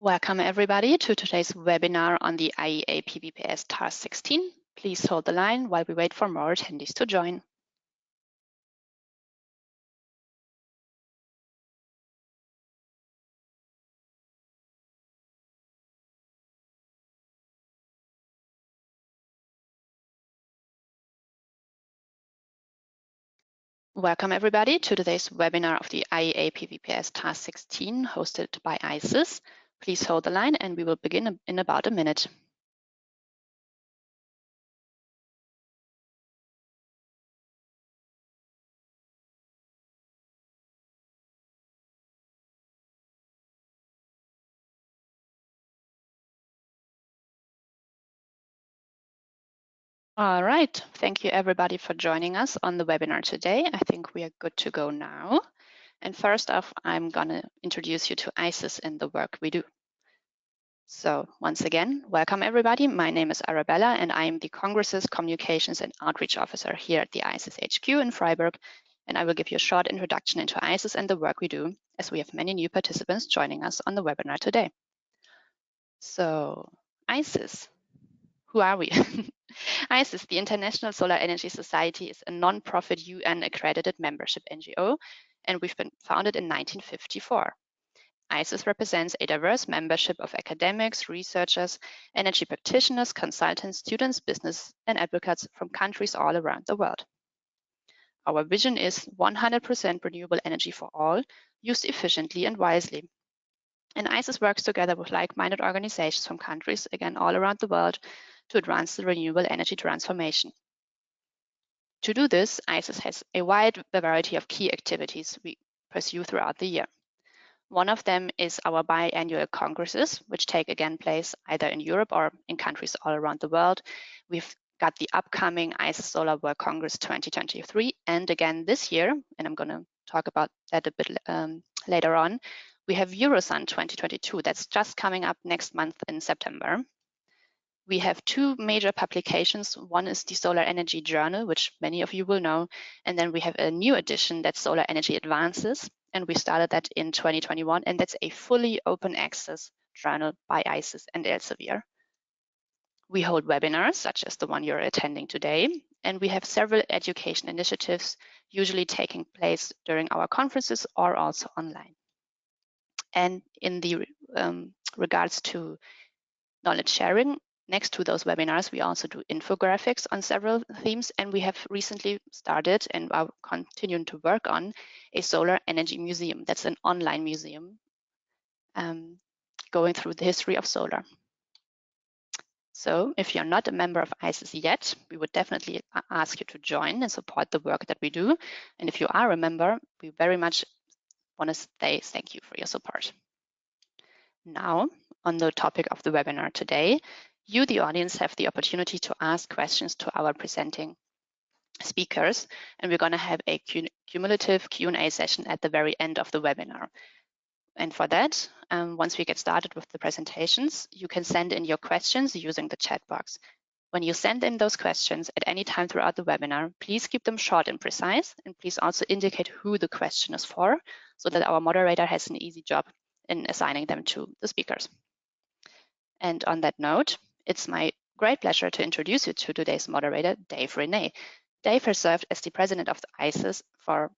Welcome everybody to today's webinar on the IEA PVPS Task 16. Please hold the line while we wait for more attendees to join. Welcome everybody to today's webinar of the IEA PVPS Task 16 hosted by ICES. Please hold the line and we will begin in about a minute. All right, thank you everybody for joining us on the webinar today. I think we are good to go now. And first off, I'm gonna introduce you to ICES and the work we do. So once again, welcome everybody. My name is Arabella and I am the Congress's Communications and Outreach Officer here at the ICES HQ in Freiburg. And I will give you a short introduction into ICES and the work we do, as we have many new participants joining us on the webinar today. So ICES, who are we? ICES, the International Solar Energy Society, is a non-profit UN-accredited membership NGO, and we've been founded in 1954. ICES represents a diverse membership of academics, researchers, energy practitioners, consultants, students, business, and advocates from countries all around the world. Our vision is 100% renewable energy for all, used efficiently and wisely. And ICES works together with like-minded organizations from countries, again, all around the world, to advance the renewable energy transformation. To do this, ICES has a wide variety of key activities we pursue throughout the year. One of them is our biannual congresses, which take again place either in Europe or in countries all around the world. We've got the upcoming ICES Solar World Congress 2023, and again this year, and I'm going to talk about that a bit later on, we have Eurosun 2022 that's just coming up next month in September. We have two major publications. One is the Solar Energy Journal, which many of you will know, and then we have a new edition that's Solar Energy Advances, and we started that in 2021, and that's a fully open access journal by ICES and Elsevier. We hold webinars, such as the one you're attending today, and we have several education initiatives, usually taking place during our conferences or also online. And in the regards to knowledge sharing, next to those webinars, we also do infographics on several themes, and we have recently started and are continuing to work on a solar energy museum. That's an online museum going through the history of solar. So if you're not a member of ICES yet, we would definitely ask you to join and support the work that we do. And if you are a member, we very much want to say thank you for your support. Now, on the topic of the webinar today, you, the audience, have the opportunity to ask questions to our presenting speakers, and we're going to have a cumulative Q&A session at the very end of the webinar. And for that, once we get started with the presentations, you can send in your questions using the chat box. When you send in those questions at any time throughout the webinar, please keep them short and precise, and please also indicate who the question is for, so that our moderator has an easy job in assigning them to the speakers. And on that note, it's my great pleasure to introduce you to today's moderator, Dave Renee. Dave has served as the president of the ICES for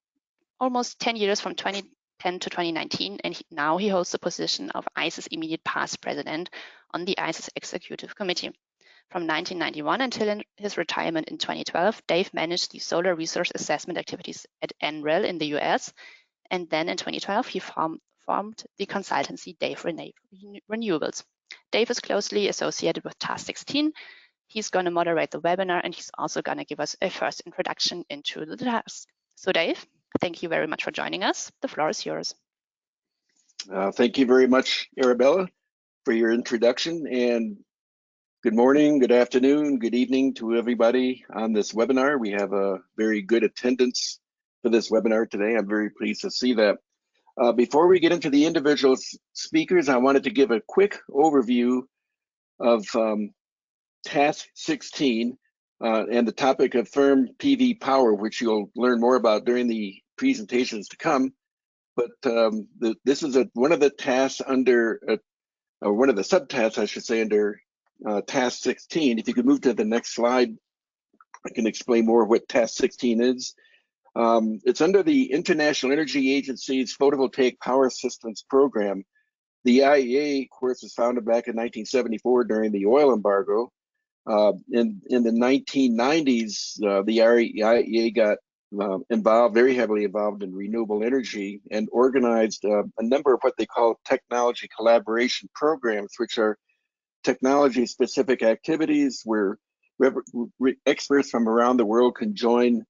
almost 10 years, from 2010 to 2019, and now he holds the position of ICES immediate past president on the ICES Executive Committee. From 1991 until his retirement in 2012, Dave managed the solar resource assessment activities at NREL in the US, and then in 2012 he formed the consultancy Dave Renee Renewables. Dave is closely associated with Task 16. He's going to moderate the webinar, and he's also going to give us a first introduction into the task. So Dave, thank you very much for joining us. The floor is yours. Thank you very much, Arabella, for your introduction, and good morning, good afternoon, good evening to everybody on this webinar. We have a very good attendance for this webinar today. I'm very pleased to see that. Before we get into the individual speakers, I wanted to give a quick overview of Task 16 and the topic of firm PV power, which you'll learn more about during the presentations to come. But this is one of the tasks under or one of the subtasks, I should say, under task 16. If you could move to the next slide, I can explain more what task 16 is. It's under the International Energy Agency's Photovoltaic Power Systems Program. The IEA, of course, was founded back in 1974 during the oil embargo. In the 1990s, the IEA got very heavily involved in renewable energy and organized a number of what they call technology collaboration programs, which are technology-specific activities where experts from around the world can join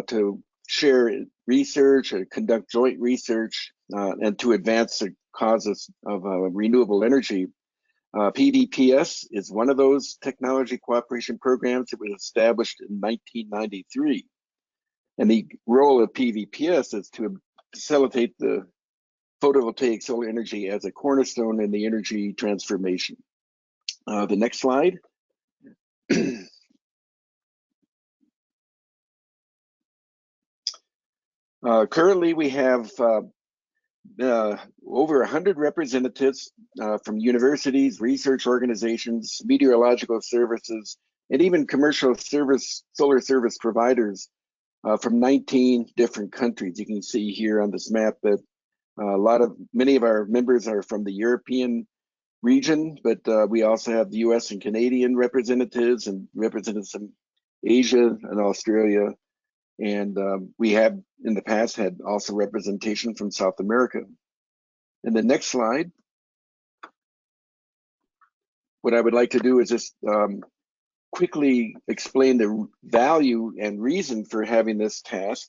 to share research or conduct joint research and to advance the causes of renewable energy. PVPS is one of those technology cooperation programs that was established in 1993. And the role of PVPS is to facilitate the photovoltaic solar energy as a cornerstone in the energy transformation. The next slide. Currently, we have over 100 representatives from universities, research organizations, meteorological services, and even commercial solar service providers from 19 different countries. You can see here on this map that many of our members are from the European region, but we also have the US and Canadian representatives and representatives from Asia and Australia. And we have in the past had also representation from South America. And the next slide, what I would like to do is just quickly explain the value and reason for having this task.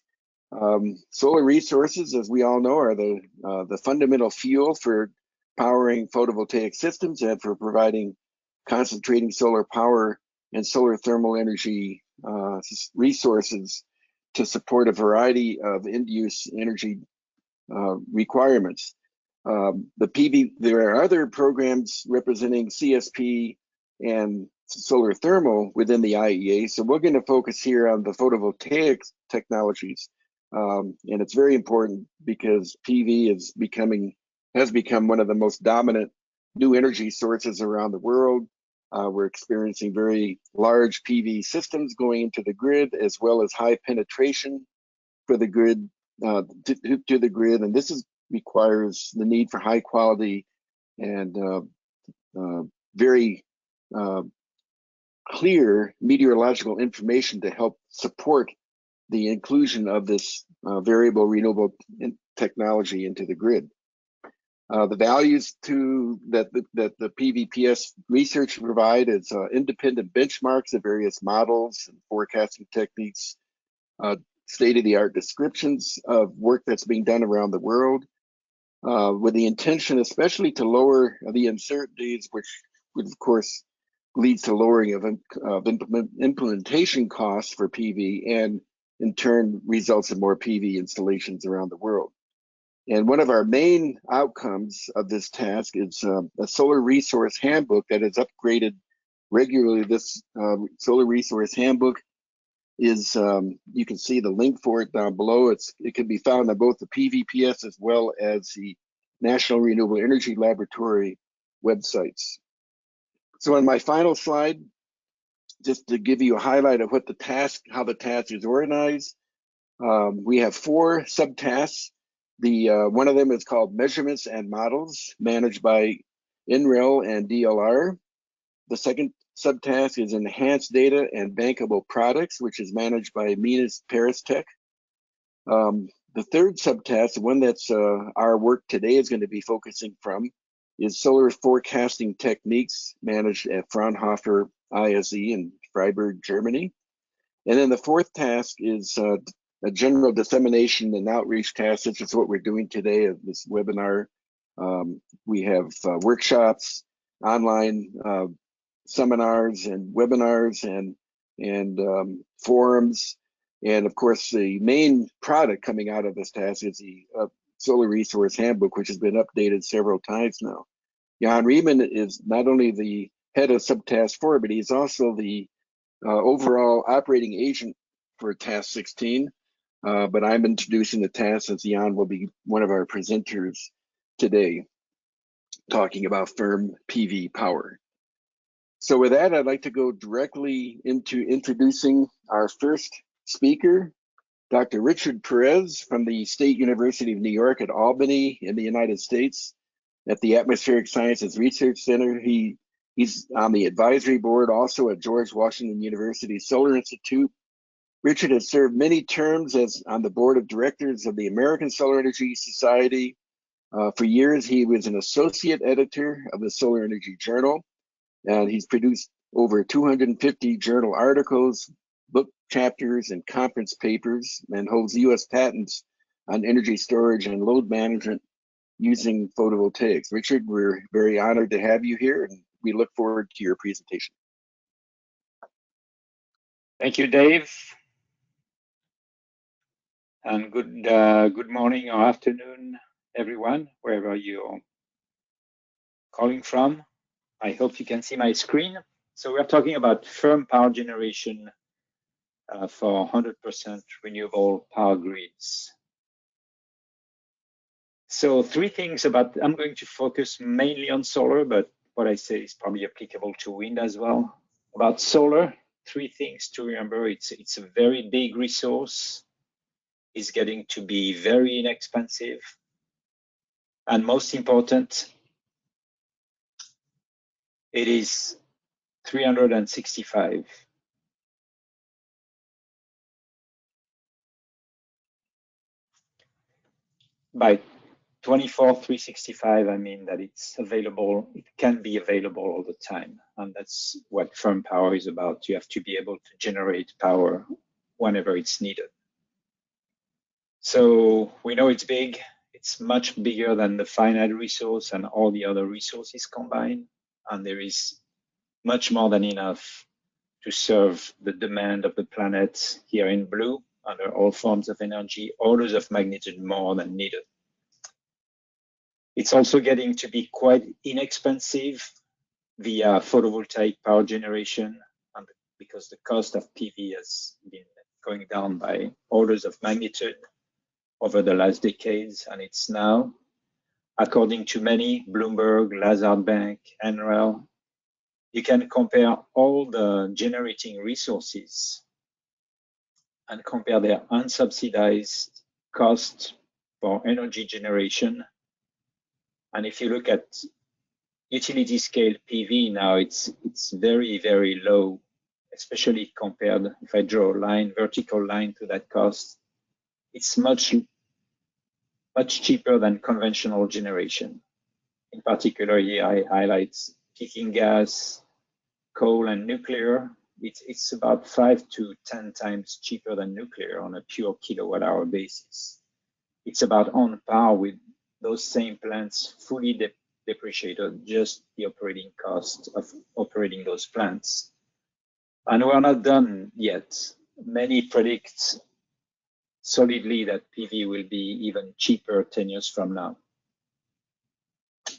Solar resources, as we all know, are the fundamental fuel for powering photovoltaic systems and for providing concentrating solar power and solar thermal energy resources to support a variety of end-use energy requirements. There are other programs representing CSP and solar thermal within the IEA, so we're going to focus here on the photovoltaic technologies. And it's very important because PV has become one of the most dominant new energy sources around the world. We're experiencing very large PV systems going into the grid, as well as high penetration for the grid to the grid, and this requires the need for high quality and very clear meteorological information to help support the inclusion of this variable renewable technology into the grid. The values that the PVPS research provide is independent benchmarks of various models and forecasting techniques, state-of-the-art descriptions of work that's being done around the world, with the intention especially to lower the uncertainties, which would of course leads to lowering of implementation costs for PV, and in turn results in more PV installations around the world. And one of our main outcomes of this task is a solar resource handbook that is upgraded regularly. This solar resource handbook is, you can see the link for it down below. It can be found on both the PVPS as well as the National Renewable Energy Laboratory websites. So on my final slide, just to give you a highlight of how the task is organized, we have 4 subtasks. One of them is called Measurements and Models, managed by NREL and DLR. The second subtask is Enhanced Data and Bankable Products, which is managed by Minas Paris Tech. The third subtask, the one that's our work today is going to be focusing from, is Solar Forecasting Techniques, managed at Fraunhofer ISE in Freiburg, Germany. And then the fourth task is a general dissemination and outreach task, such as what we're doing today at this webinar. We have workshops, online seminars and webinars and forums. And of course, the main product coming out of this task is the Solar Resource Handbook, which has been updated several times now. Jan Riemann is not only the head of Subtask 4, but he's also the overall operating agent for Task 16. But I'm introducing the task, as Jan will be one of our presenters today. talking about firm PV power. So with that, I'd like to go directly into introducing our first speaker, Dr. Richard Perez from the State University of New York at Albany in the United States at the Atmospheric Sciences Research Center. He's on the advisory board also at George Washington University Solar Institute. Richard has served many terms as on the board of directors of the American Solar Energy Society. For years, he was an associate editor of the Solar Energy Journal, and he's produced over 250 journal articles, book chapters, and conference papers, and holds US patents on energy storage and load management using photovoltaics. Richard, we're very honored to have you here, and we look forward to your presentation. Thank you, Dave. And good morning or afternoon, everyone, wherever you're calling from. I hope you can see my screen. So we're talking about firm power generation for 100% renewable power grids. So three things I'm going to focus mainly on solar, but what I say is probably applicable to wind as well. About solar, three things to remember. It's a very big resource. Is getting to be very inexpensive. And most important, it is 365. By 365, I mean that it's available, it can be available all the time. And that's what firm power is about. You have to be able to generate power whenever it's needed. So we know it's big. It's much bigger than the finite resource and all the other resources combined. And there is much more than enough to serve the demand of the planet here in blue under all forms of energy, orders of magnitude more than needed. It's also getting to be quite inexpensive via photovoltaic power generation, and because the cost of PV has been going down by orders of magnitude over the last decades, and it's now, according to many, Bloomberg, Lazard Bank, NREL, you can compare all the generating resources and compare their unsubsidized cost for energy generation. And if you look at utility scale PV now, it's very, very low, especially compared, if I draw a line, vertical line to that cost, it's much cheaper than conventional generation. In particular, here I highlight peaking gas, coal, and nuclear. It's about 5 to 10 times cheaper than nuclear on a pure kilowatt hour basis. It's about on par with those same plants, fully depreciated, just the operating cost of operating those plants. And we're not done yet. Many predict solidly that PV will be even cheaper 10 years from now.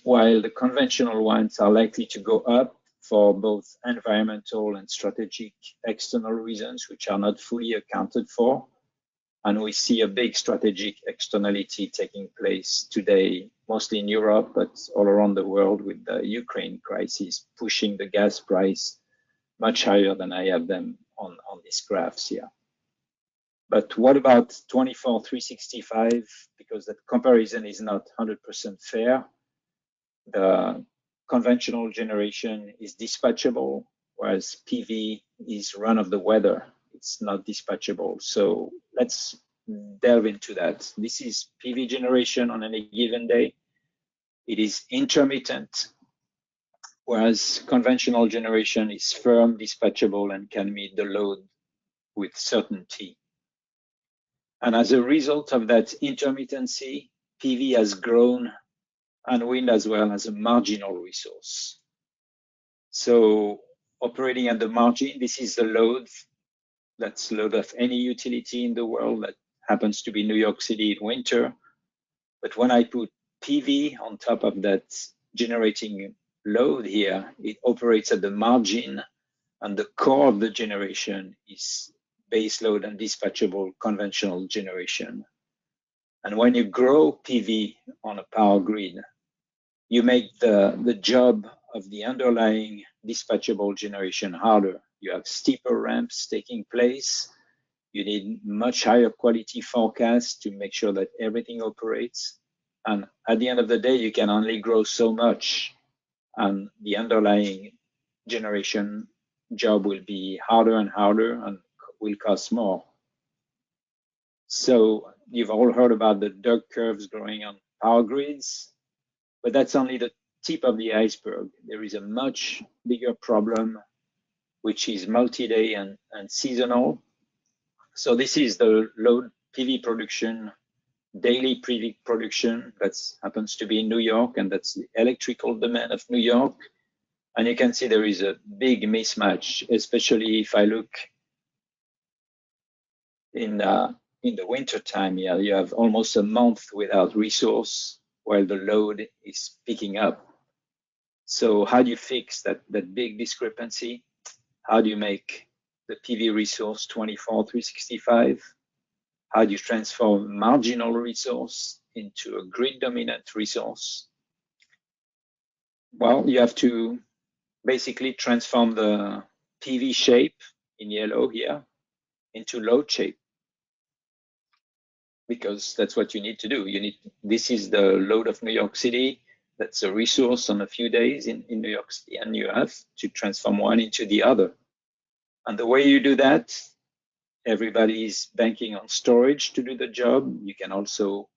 While the conventional ones are likely to go up for both environmental and strategic external reasons, which are not fully accounted for. And we see a big strategic externality taking place today, mostly in Europe, but all around the world with the Ukraine crisis pushing the gas price much higher than I have them on these graphs here. But what about 365? Because that comparison is not 100% fair. The conventional generation is dispatchable, whereas PV is run of the weather. It's not dispatchable. So let's delve into that. This is PV generation on any given day. It is intermittent, whereas conventional generation is firm, dispatchable, and can meet the load with certainty. And as a result of that intermittency, PV has grown, and wind as well, as a marginal resource. So operating at the margin, this is the load. That's the load of any utility in the world that happens to be New York City in winter. But when I put PV on top of that generating load here, it operates at the margin, and the core of the generation is base load and dispatchable conventional generation. And when you grow PV on a power grid, you make the job of the underlying dispatchable generation harder. You have steeper ramps taking place. You need much higher quality forecasts to make sure that everything operates. And at the end of the day, you can only grow so much, and the underlying generation job will be harder and harder and will cost more. So you've all heard about the duck curves growing on power grids, but that's only the tip of the iceberg. There is a much bigger problem, which is multi-day and seasonal. So this is the load PV production, daily PV production that happens to be in New York, and that's the electrical demand of New York. And you can see there is a big mismatch, especially if I look in the winter time. Yeah, you have almost a month without resource while the load is picking up. So how do you fix that big discrepancy? How do you make the PV resource 24/365? How do you transform marginal resource into a grid dominant resource? Well, you have to basically transform the PV shape in yellow here into load shape, because that's what you need to do. This is the load of New York City. That's a resource on a few days in New York City, and you have to transform one into the other. And the way you do that, everybody is banking on storage to do the job. You can also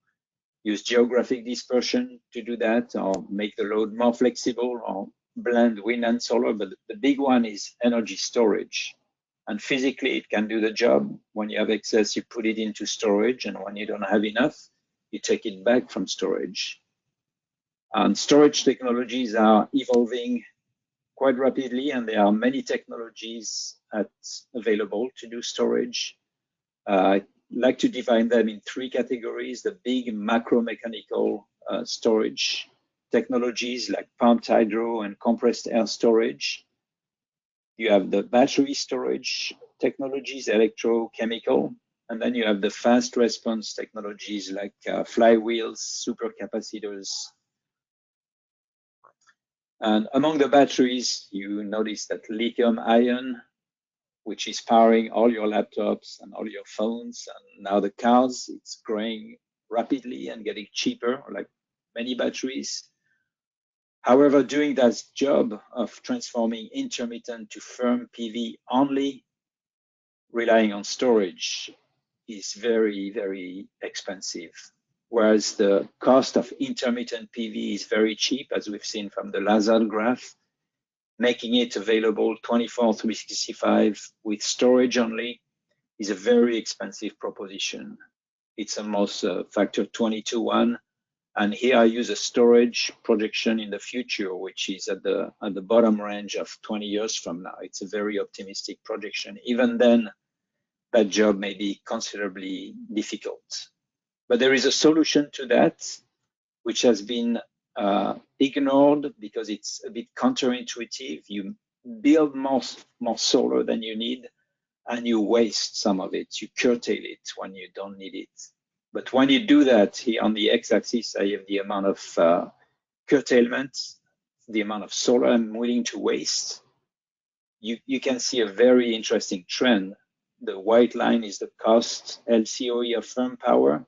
use geographic dispersion to do that, or make the load more flexible, or blend wind and solar. But the big one is energy storage. And physically, it can do the job. When you have excess, you put it into storage. And when you don't have enough, you take it back from storage. And storage technologies are evolving quite rapidly, and there are many technologies available to do storage. I like to divide them in three categories: the big macro mechanical storage technologies like pumped hydro and compressed air storage. You have the battery storage technologies, electrochemical, and then you have the fast response technologies like flywheels, supercapacitors. And among the batteries, you notice that lithium ion, which is powering all your laptops and all your phones, and now the cars, it's growing rapidly and getting cheaper, like many batteries. However, doing that job of transforming intermittent to firm PV only relying on storage is very, very expensive. Whereas the cost of intermittent PV is very cheap, as we've seen from the Lazard graph, making it available 24/365 with storage only is a very expensive proposition. It's almost a factor 20-1. And here I use a storage projection in the future, which is at the bottom range of 20 years from now. It's a very optimistic projection. Even then, that job may be considerably difficult. But there is a solution to that, which has been ignored because it's a bit counterintuitive. You build more solar than you need, and you waste some of it. You curtail it when you don't need it. But when you do that, here on the x-axis, I have the amount of curtailment, the amount of solar I'm willing to waste. You can see a very interesting trend. The white line is the cost LCOE of firm power.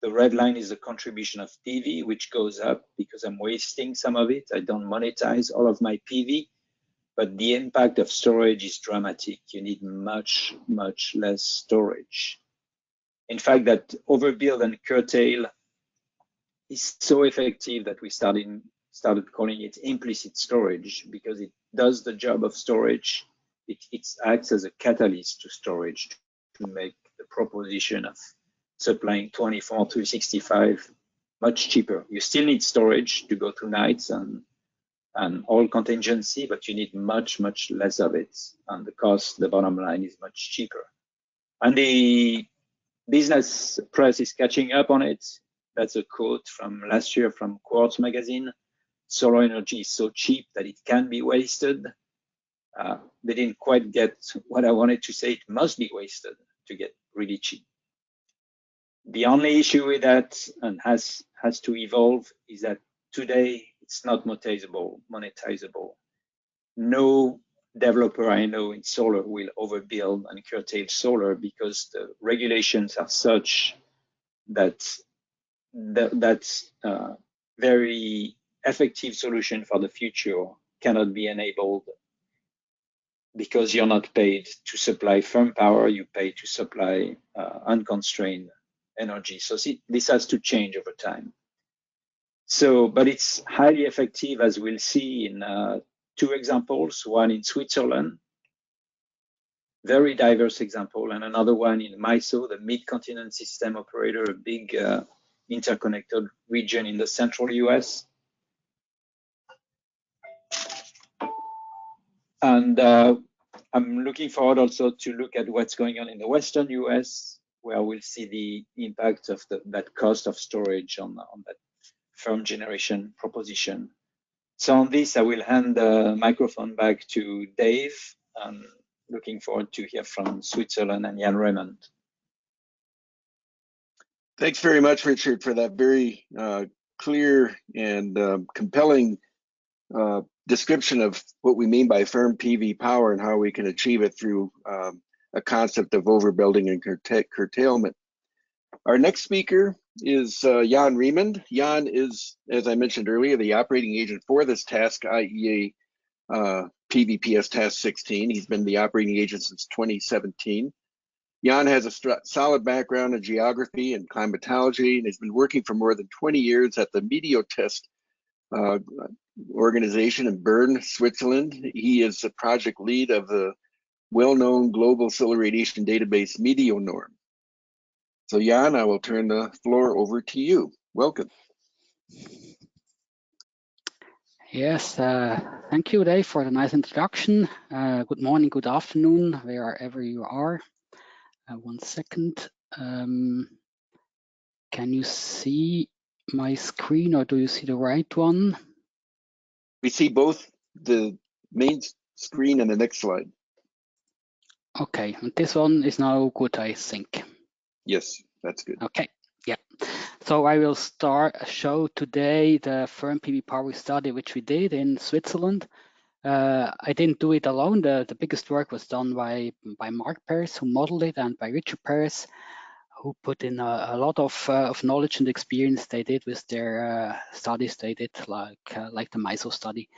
The red line is the contribution of PV, which goes up because I'm wasting some of it. I don't monetize all of my PV, but the impact of storage is dramatic. You need much, much less storage. In fact, that overbuild and curtail is so effective that we started calling it implicit storage, because it does the job of storage. It acts as a catalyst to storage to make the proposition of supplying 24/365 much cheaper. You still need storage to go through nights and all contingency, but you need much, much less of it. And the cost, the bottom line, is much cheaper. And the business press is catching up on it. That's a quote from last year from Quartz magazine. Solar energy is so cheap that it can be wasted. They didn't quite get what I wanted to say. It must be wasted to get really cheap. The only issue with that, and has to evolve, is that today it's not monetizable. No developer I know in solar will overbuild and curtail solar because the regulations are such that that's very effective solution for the future cannot be enabled because you're not paid to supply firm power, you pay to supply unconstrained energy. So this has to change over time. So, but it's highly effective, as we'll see in two examples, one in Switzerland, very diverse example, and another one in MISO, the Mid-Continent System Operator, a big interconnected region in the central US. And I'm looking forward also to look at what's going on in the Western US, where we'll see the impact of that cost of storage on that firm generation proposition. So on this, I will hand the microphone back to Dave. Looking forward to hear from Switzerland and Jan Raymond. Thanks very much, Richard, for that very clear and compelling description of what we mean by firm PV power and how we can achieve it through a concept of overbuilding and curtailment. Our next speaker is Jan Raymond. Jan is, as I mentioned earlier, the operating agent for this task, IEA PVPS Task 16. He's been the operating agent since 2017. Jan has a solid background in geography and climatology and has been working for more than 20 years at the Meteotest organization in Bern, Switzerland. He is the project lead of the well-known global solar radiation database MEDEONORM. So Jan, I will turn the floor over to you. Welcome. Yes, thank you, Dave, for the nice introduction. Good morning, good afternoon, wherever you are. 1 second. Can you see my screen, or do you see the right one? We see both the main screen and the next slide. Okay, and this one is now good, I think. Yes, that's good. Okay, yeah. So I will show today the firm PV power study which we did in Switzerland. I didn't do it alone. The biggest work was done by Mark Paris, who modeled it, and by Richard Paris, who put in a lot of knowledge and experience they did with their studies they did, like the MISO study,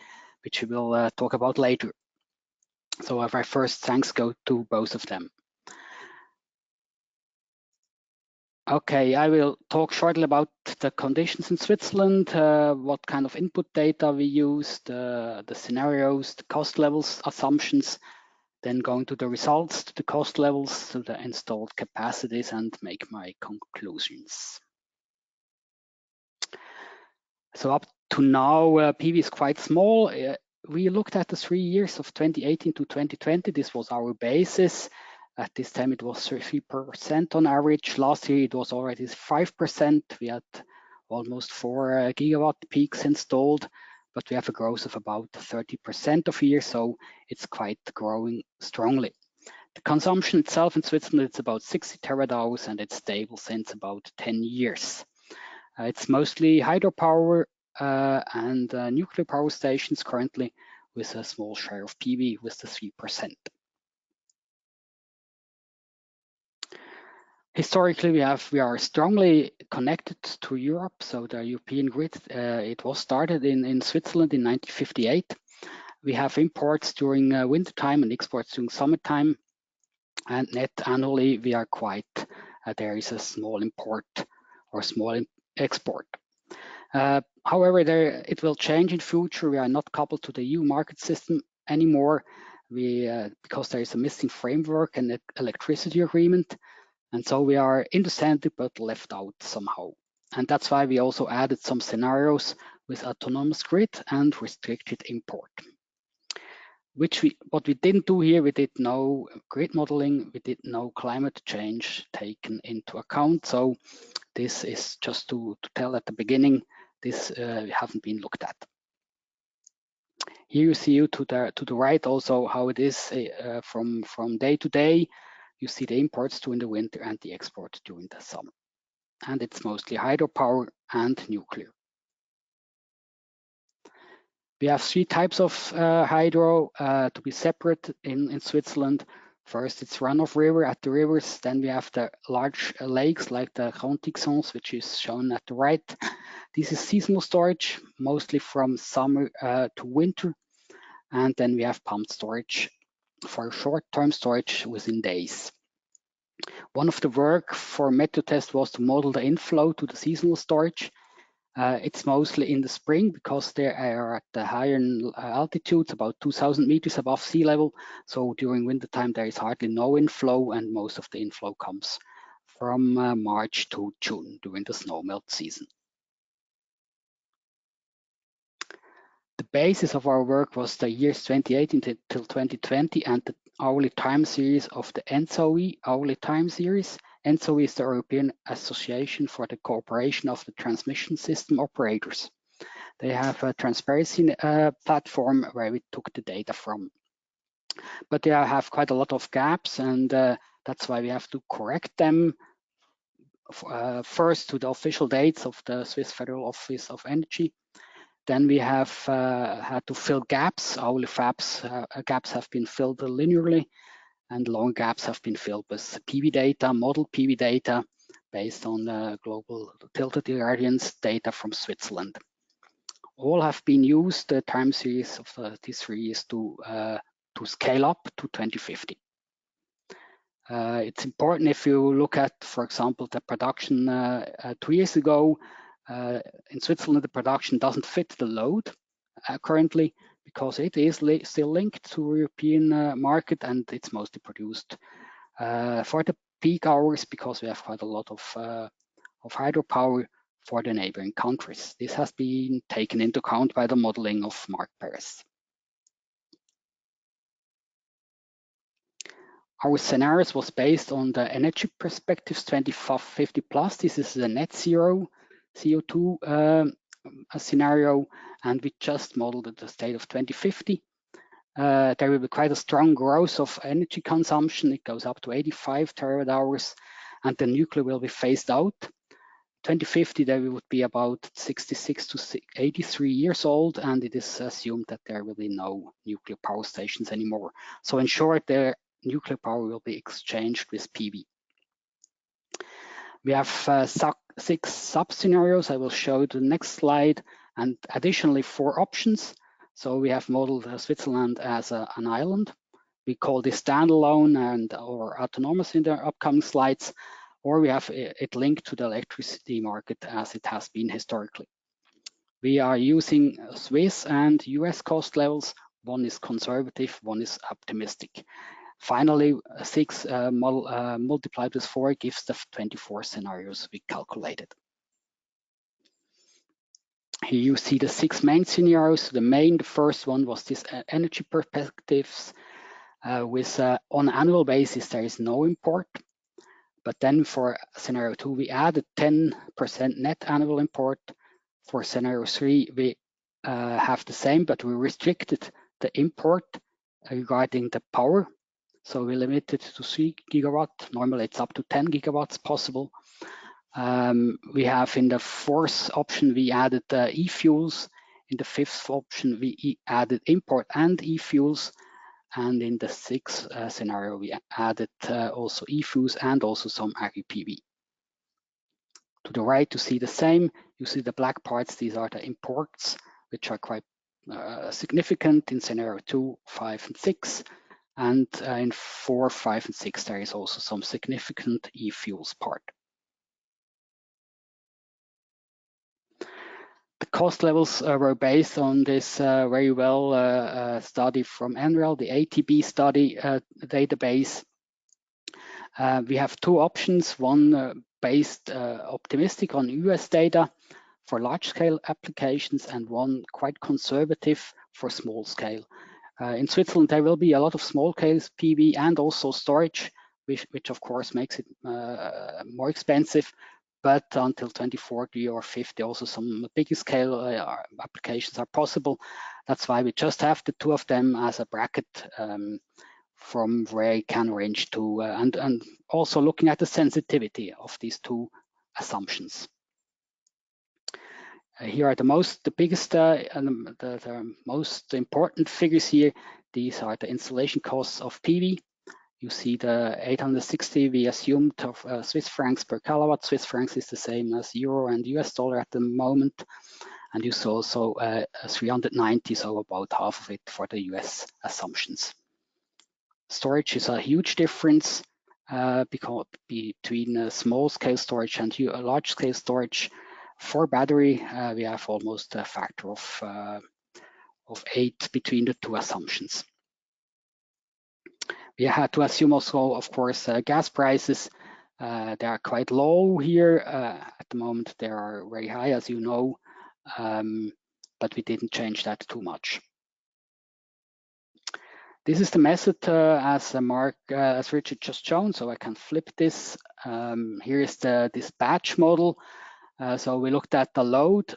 which we will talk about later. So our first thanks go to both of them. Okay, I will talk shortly about the conditions in Switzerland, what kind of input data we used, the scenarios, the cost levels, assumptions, then going to the results, to the cost levels, to the installed capacities, and make my conclusions. So up to now, PV is quite small. We looked at the 3 years of 2018 to 2020. This was our basis. At this time, it was 3% on average. Last year, it was already 5%. We had almost 4 gigawatt peaks installed, but we have a growth of about 30% of a year, so it's quite growing strongly. The consumption itself in Switzerland, it's about 60 terawatt hours, and it's stable since about 10 years. It's mostly hydropower and nuclear power stations currently, with a small share of PV with the 3%. Historically, we are strongly connected to Europe, so the European grid, it was started in Switzerland in 1958. We have imports during wintertime and exports during summertime, and net annually we are quite, there is a small import or small export. However, it will change in future. We are not coupled to the EU market system anymore, because there is a missing framework and electricity agreement. And so we are in the center, but left out somehow. And that's why we also added some scenarios with autonomous grid and restricted import. What we didn't do here, we did no grid modeling, we did no climate change taken into account. So this is just to tell at the beginning, this haven't been looked at. Here you see to the right also how it is from day to day. You see the imports during the winter and the export during the summer. And it's mostly hydropower and nuclear. We have 3 types of hydro to be separate in Switzerland. First, it's runoff river at the rivers. Then we have the large lakes like the Grands-Tixons, which is shown at the right. This is seasonal storage, mostly from summer to winter. And then we have pumped storage for short-term storage within days. One of the work for MeteoTest was to model the inflow to the seasonal storage. It's mostly in the spring because they are at the higher altitudes, about 2,000 meters above sea level. So during wintertime, there is hardly no inflow, and most of the inflow comes from March to June during the snow melt season. The basis of our work was the years 2018 till 2020 and the hourly time series of the ENSOE hourly time series. ENSOE is the European Association for the Cooperation of the Transmission System Operators. They have a transparency platform where we took the data from. But they have quite a lot of gaps, and that's why we have to correct them. First to the official dates of the Swiss Federal Office of Energy. Then we have had to fill gaps. Hourly gaps have been filled linearly, and long gaps have been filled with PV data, model PV data, based on global tilted irradiance data from Switzerland. All have been used. The time series of these 3 years to scale up to 2050. It's important if you look at, for example, the production 2 years ago. In Switzerland, the production doesn't fit the load currently because it is still linked to European market, and it's mostly produced for the peak hours because we have quite a lot of hydropower for the neighboring countries. This has been taken into account by the modeling of Mark Perez. Our scenarios was based on the energy perspectives 2050 plus. This is a net zero CO2 scenario, and we just modeled the state of 2050. There will be quite a strong growth of energy consumption. It goes up to 85 terawatt hours, and the nuclear will be phased out. 2050, there would be about 66 to 83 years old, and it is assumed that there will be no nuclear power stations anymore. So in short, the nuclear power will be exchanged with PV. We have 6 sub-scenarios. I will show the next slide, and additionally 4 options. So we have modeled Switzerland as an island. We call this standalone or autonomous in the upcoming slides, or we have it linked to the electricity market as it has been historically. We are using Swiss and US cost levels. One is conservative, one is optimistic. Finally, 6 multiplied with 4 gives the 24 scenarios we calculated. Here you see the 6 main scenarios. The first one was this energy perspectives with on annual basis, there is no import. But then for scenario 2, we added 10% net annual import. For scenario 3, we have the same, but we restricted the import regarding the power. So we limited to 3 gigawatt. Normally it's up to 10 gigawatts possible. We have in the 4th option, we added e-fuels. In the 5th option, we added import and e-fuels. And in the 6th scenario, we added also e-fuels and also some agri-PV. To the right, to see the same, you see the black parts. These are the imports, which are quite significant in scenario 2, 5, and 6. And in 4, 5, and 6, there is also some significant e-fuels part. The cost levels were based on this very well study from NREL, the ATB study database. We have 2 options, one based optimistic on US data for large-scale applications and one quite conservative for small scale. In Switzerland, there will be a lot of small-scale PV and also storage, which of course makes it more expensive. But until 2040 or 50, also some bigger scale applications are possible. That's why we just have the 2 of them as a bracket from where it can range to, and also looking at the sensitivity of these 2 assumptions. Here are the biggest and the most important figures here. These are the installation costs of PV. You see the 860 we assumed of Swiss francs per kilowatt. Swiss francs is the same as euro and US dollar at the moment. And you saw also 390, so about half of it for the US assumptions. Storage is a huge difference between small scale storage and large scale storage. For battery, we have almost a factor of 8 between the two assumptions. We had to assume also, of course, gas prices. They are quite low here. At the moment, they are very high, as you know, but we didn't change that too much. This is the method as Richard just shown, so I can flip this. Here is this batch model. So we looked at the load.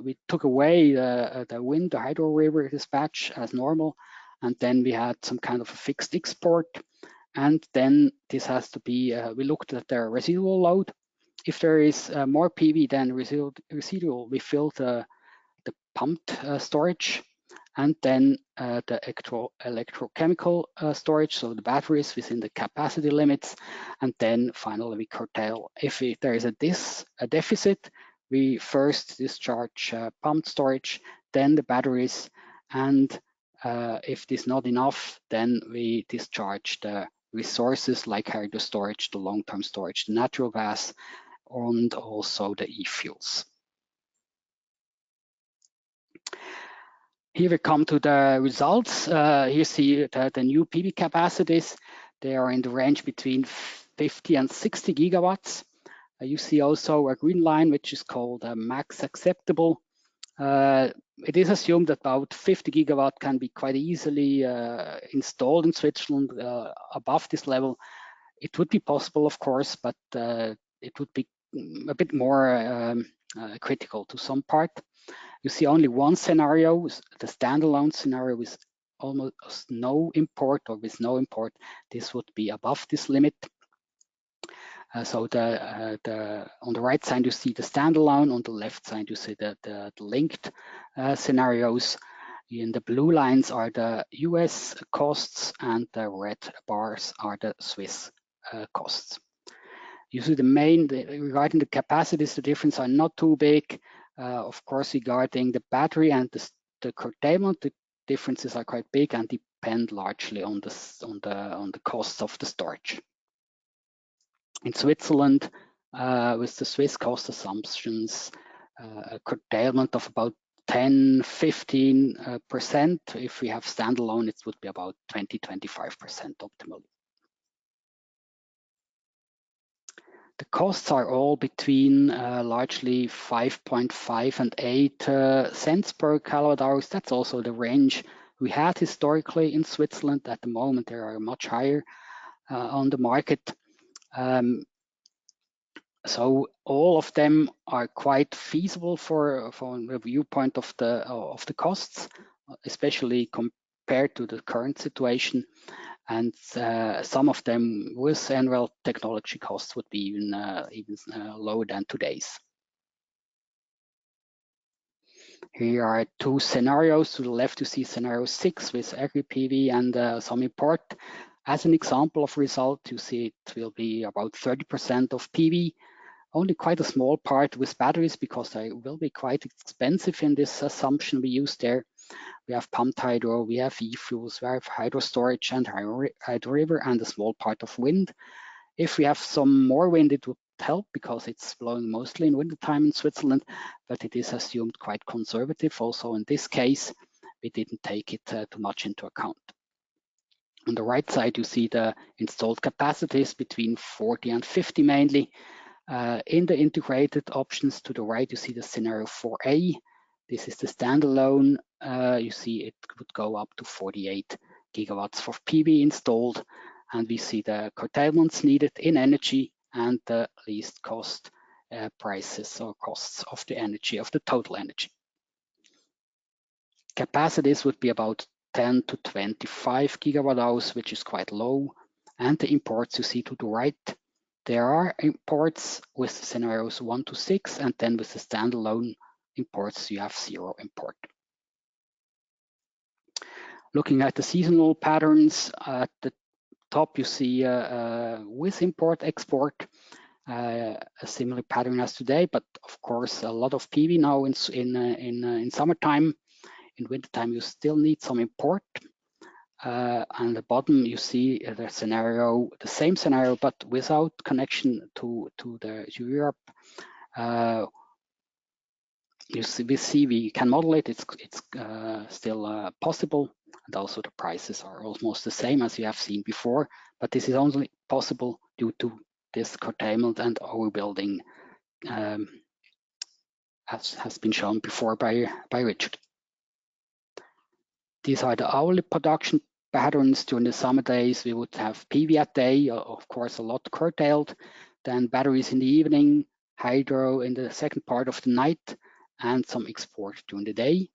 We took away the wind, the hydro river dispatch as normal, and then we had some kind of a fixed export. And then this has to be, we looked at the residual load. If there is more PV than residual, we fill the pumped storage, and then the electrochemical storage, so the batteries within the capacity limits, and then finally we curtail. If there is a deficit, we first discharge pumped storage, then the batteries, and if this is not enough, then we discharge the resources like hydro storage, the long-term storage, the natural gas, and also the e-fuels. Here we come to the results. Here you see the new PV capacities. They are in the range between 50 and 60 gigawatts. You see also a green line, which is called max acceptable. It is assumed that about 50 gigawatt can be quite easily installed in Switzerland above this level. It would be possible, of course, but it would be a bit more critical to some part. You see only one scenario, the standalone scenario with almost no import or with no import. This would be above this limit. So on the right side, you see the standalone. On the left side, you see the linked scenarios. In the blue lines are the US costs, and the red bars are the Swiss costs. You see regarding the capacities, the differences are not too big. Of course, regarding the battery and the curtailment, the differences are quite big and depend largely on the costs of the storage. In Switzerland, with the Swiss cost assumptions, a curtailment of about 10–15%. If we have standalone, it would be about 20–25% optimally. The costs are all between largely 5.5 and 8 cents per kilowatt hours. That's also the range we had historically in Switzerland. At the moment, they are much higher on the market. So all of them are quite feasible from the viewpoint of the costs, especially compared to the current situation. And some of them with annual technology costs would be even lower than today's. Here are two scenarios. To the left, you see scenario 6 with agri-PV and some import. As an example of result, you see it will be about 30% of PV, only quite a small part with batteries because they will be quite expensive in this assumption we use there. We have pumped hydro, we have e-fuels, we have hydro storage and hydro river, and a small part of wind. If we have some more wind, it would help because it's blowing mostly in winter time in Switzerland, but it is assumed quite conservative. Also in this case, we didn't take it too much into account. On the right side, you see the installed capacities between 40 and 50 mainly. In the integrated options to the right, you see the scenario 4A. This is the standalone. You see it would go up to 48 gigawatts for PV installed. And we see the curtailments needed in energy and the least cost prices or costs of the energy, of the total energy. Capacities would be about 10 to 25 gigawatt hours, which is quite low. And the imports you see to the right, There are imports with the scenarios 1 to 6, and then with the standalone imports, you have 0 import. Looking at the seasonal patterns, at the top you see with import export, a similar pattern as today, but of course a lot of PV now in summertime. In wintertime, you still need some import. On the bottom, you see the scenario, the same scenario, but without connection to Europe. We can model it. It's still possible, and also the prices are almost the same as you have seen before. But this is only possible due to this curtailment and overbuilding, as has been shown before by Richard. These are the hourly production patterns. During the summer days, we would have PV at day, of course, a lot curtailed, then batteries in the evening, hydro in the second part of the night, and some export during the day.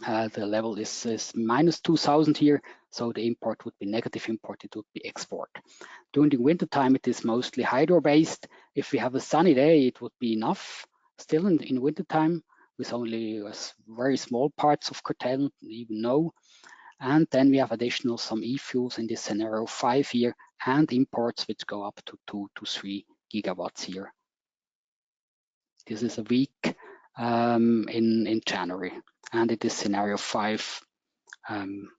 The level is minus 2,000 here, so the import would be negative import, it would be export. During the winter time, it is mostly hydro-based. If we have a sunny day, it would be enough still in winter time, with only very small parts of curtailment, even no. And then we have additional some e-fuels in this scenario 5 here, and imports which go up to 2 to 3 gigawatts here. This is a week in January, and it is scenario 5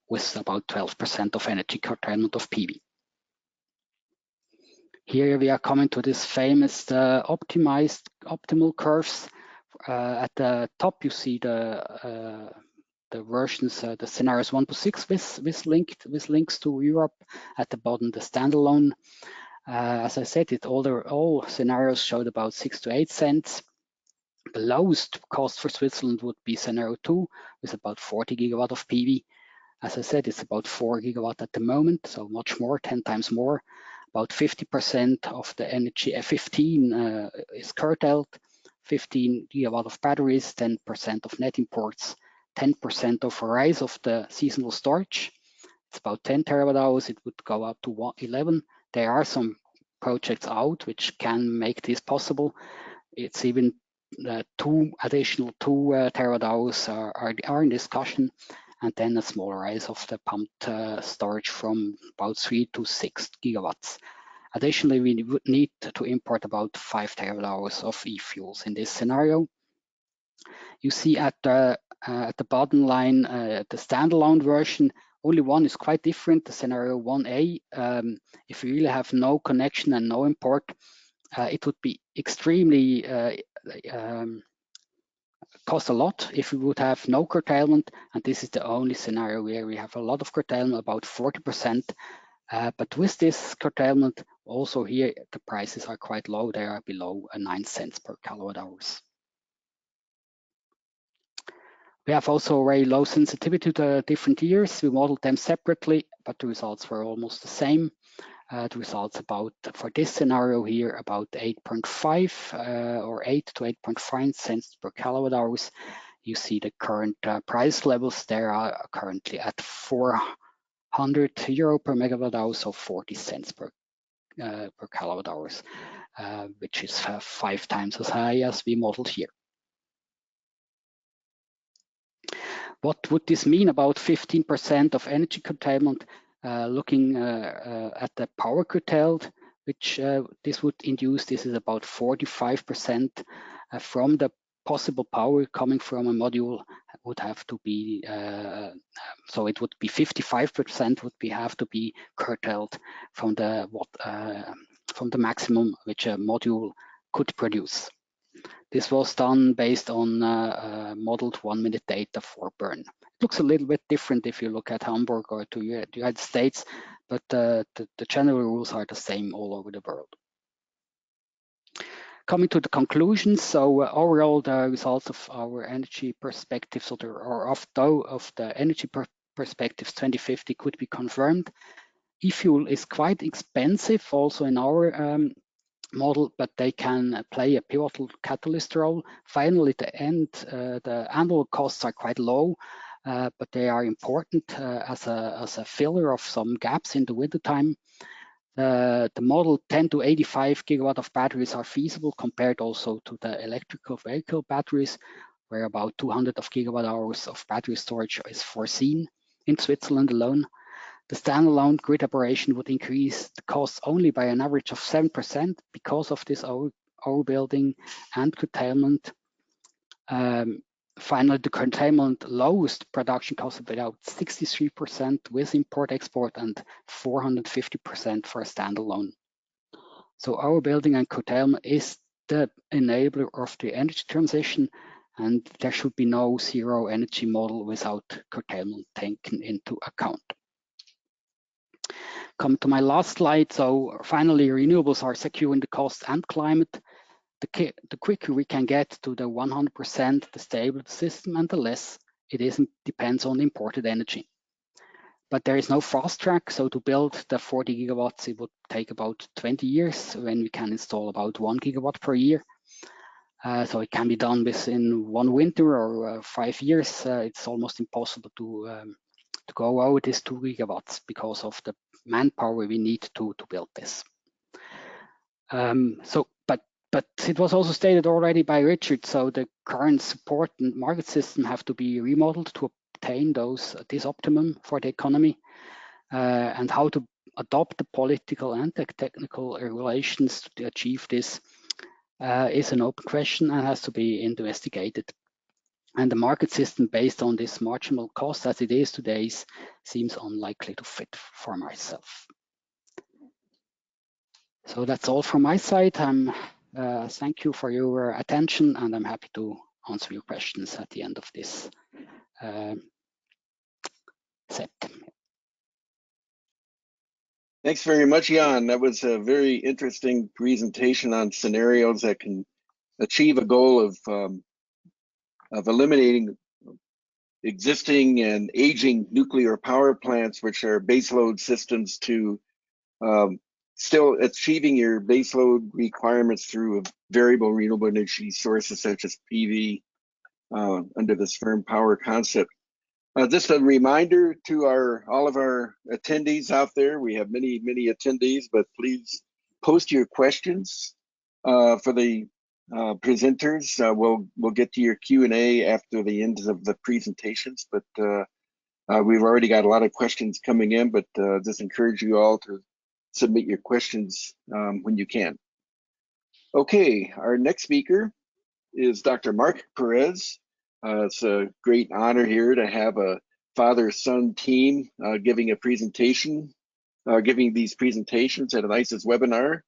with about 12% of energy curtailment of PV. Here we are coming to this famous optimal curves. At the top, you see the versions, the scenarios 1 to 6 with links to Europe. At the bottom, the standalone. As I said, all scenarios showed about 6 to 8 cents. The lowest cost for Switzerland would be scenario 2 with about 40 gigawatt of PV. As I said, it's about 4 gigawatt at the moment, so much more, 10 times more. About 50% of the energy, 15 is curtailed, 15 gigawatt of batteries, 10% of net imports, 10% of a rise of the seasonal storage. It's about 10 terawatt hours. It would go up to 11. There are some projects out which can make this possible. It's even additional 2 terawatt hours are in discussion, and then a small rise of the pumped storage from about 3 to 6 gigawatts. Additionally, we would need to import about 5 terawatt hours of e-fuels in this scenario. You see at the bottom line, the standalone version, only one is quite different, the scenario 1A. If you really have no connection and no import, it would be extremely cost a lot if we would have no curtailment, and this is the only scenario where we have a lot of curtailment, about 40%. But with this curtailment, also here the prices are quite low. They are below 9 cents per kilowatt hours. We have also very low sensitivity to the different years. We modeled them separately, but the results were almost the same. The results for this scenario here, about 8.5 or 8 to 8.5 cents per kilowatt hours. You see the current price levels. They are currently at 400 euro per megawatt hour, so 40 cents per kilowatt hours, which is 5 times as high as we modeled here. What would this mean about 15% of energy curtailment? Looking at the power curtailed, which this would induce, this is about 45% from the possible power coming from a module would have to be, so it would be 55% would have to be curtailed from the maximum which a module could produce. This was done based on modeled 1-minute data for Bern. It looks a little bit different if you look at Hamburg or to the United States, but the general rules are the same all over the world. Coming to the conclusions, so overall the results of our energy perspectives of the energy perspectives 2050 could be confirmed. E-fuel is quite expensive also in our model, but they can play a pivotal catalyst role. Finally, the annual costs are quite low, but they are important as a filler of some gaps in the wintertime. The model 10 to 85 gigawatt of batteries are feasible compared also to the electrical vehicle batteries, where about 200 of gigawatt hours of battery storage is foreseen in Switzerland alone. The standalone grid operation would increase the costs only by an average of 7% because of this overbuilding and curtailment. Finally, the curtailment lowers production costs by about 63% with import-export and 450% for a standalone. So overbuilding and curtailment is the enabler of the energy transition, and there should be no zero energy model without curtailment taken into account. Come to my last slide. So finally, renewables are securing the cost and climate. The quicker we can get to the 100% the stable system, and the less it is depends on imported energy. But there is no fast track. So to build the 40 gigawatts, it would take about 20 years when we can install about 1 gigawatt per year. So it can be done within one winter or 5 years. It's almost impossible to go over this 2 gigawatts because of the manpower we need to build this. But it was also stated already by Richard, so the current support and market system have to be remodeled to obtain this optimum for the economy, and how to adopt the political and the technical regulations to achieve this is an open question and has to be investigated. And the market system based on this marginal cost as it is today seems unlikely to fit for myself. So that's all from my side. Thank you for your attention, and I'm happy to answer your questions at the end of this set. Thanks very much, Jan. That was a very interesting presentation on scenarios that can achieve a goal of eliminating existing and aging nuclear power plants, which are baseload systems, to still achieving your baseload requirements through variable renewable energy sources such as PV under this firm power concept. Just a reminder to all of our attendees out there. We have many attendees, but please post your questions for the presenters. We'll get to your Q&A after the end of the presentations, but we've already got a lot of questions coming in, but just encourage you all to submit your questions when you can. Okay, our next speaker is Dr. Mark Perez. It's a great honor here to have a father-son team giving a presentation, giving these presentations at an ICES webinar.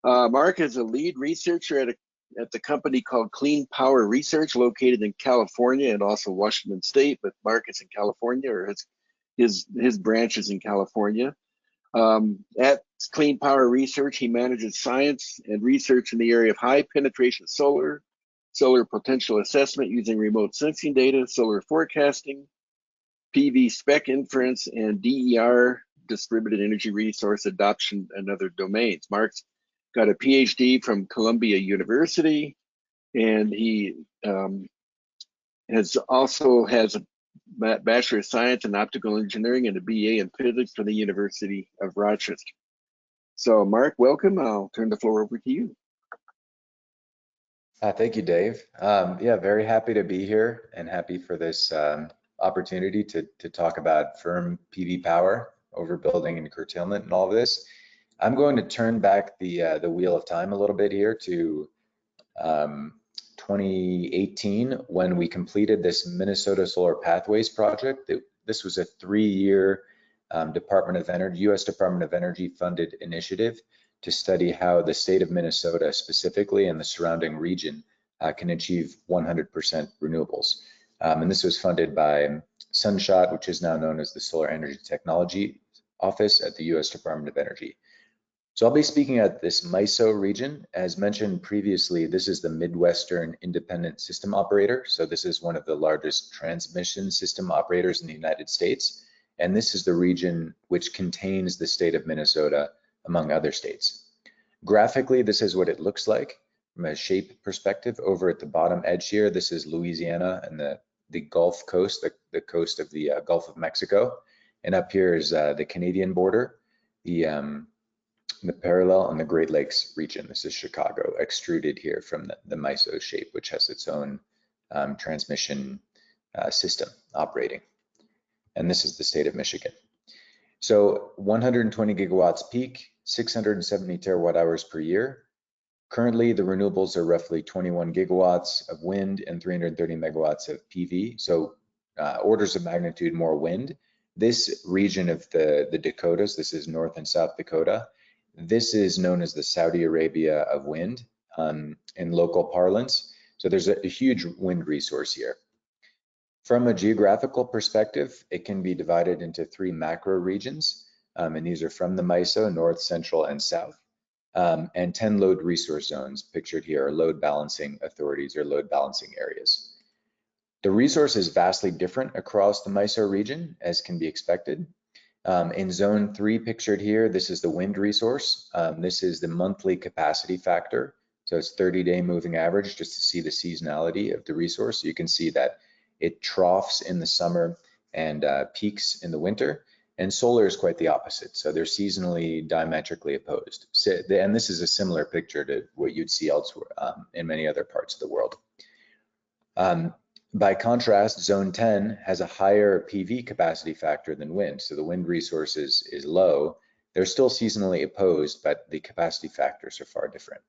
Mark is a lead researcher at the company called Clean Power Research, located in California and also Washington State, but Mark is in California, or his branch is in California. At Clean Power Research, he manages science and research in the area of high penetration solar potential assessment using remote sensing data, solar forecasting, PV spec inference, and DER, distributed energy resource adoption, and other domains. Mark's got a PhD from Columbia University, and he has a Bachelor of Science in Optical Engineering and a BA in Physics from the University of Rochester. So Mark, welcome. I'll turn the floor over to you. Thank you, Dave. Yeah, very happy to be here and happy for this opportunity to talk about firm PV power, overbuilding and curtailment and all of this. I'm going to turn back the wheel of time a little bit here to 2018 when we completed this Minnesota Solar Pathways project. This was a 3-year U.S. Department of Energy funded initiative to study how the state of Minnesota specifically and the surrounding region can achieve 100% renewables. And this was funded by Sunshot, which is now known as the Solar Energy Technology Office at the U.S. Department of Energy. So I'll be speaking at this MISO region. As mentioned previously, this is the Midwestern Independent System Operator. So this is one of the largest transmission system operators in the United States. And this is the region which contains the state of Minnesota, among other states. Graphically, this is what it looks like from a shape perspective. Over at the bottom edge here, this is Louisiana and the Gulf Coast, the coast of the Gulf of Mexico. And up here is the Canadian border. The the parallel and the Great Lakes region. This is Chicago, extruded here from the MISO shape, which has its own transmission system operating. And this is the state of Michigan. So 120 gigawatts peak, 670 terawatt hours per year. Currently, the renewables are roughly 21 gigawatts of wind and 330 megawatts of PV. So orders of magnitude more wind. This region of the Dakotas, this is North and South Dakota. This is known as the Saudi Arabia of wind in local parlance. So there's a huge wind resource here. From a geographical perspective, it can be divided into 3 macro regions, and these are from the MISO, North, Central, and South, and 10 load resource zones pictured here are load balancing authorities or load balancing areas. The resource is vastly different across the MISO region, as can be expected. In zone 3 pictured here, this is the wind resource. This is the monthly capacity factor. So it's 30-day moving average just to see the seasonality of the resource. You can see that it troughs in the summer and peaks in the winter. And solar is quite the opposite. So they're seasonally diametrically opposed. So, and this is a similar picture to what you'd see elsewhere in many other parts of the world. By contrast, zone 10 has a higher PV capacity factor than wind. So the wind resource is low. They're still seasonally opposed, but the capacity factors are far different.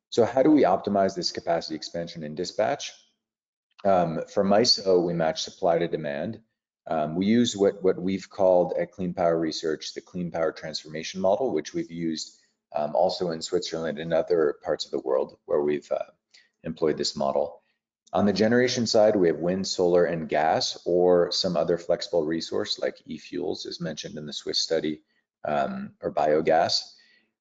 So how do we optimize this capacity expansion in dispatch? For MISO, we match supply to demand. We use what we've called at Clean Power Research, the Clean Power Transformation Model, which we've used also in Switzerland and other parts of the world where we've employed this model. On the generation side, we have wind, solar, and gas, or some other flexible resource like e-fuels, as mentioned in the Swiss study, or biogas.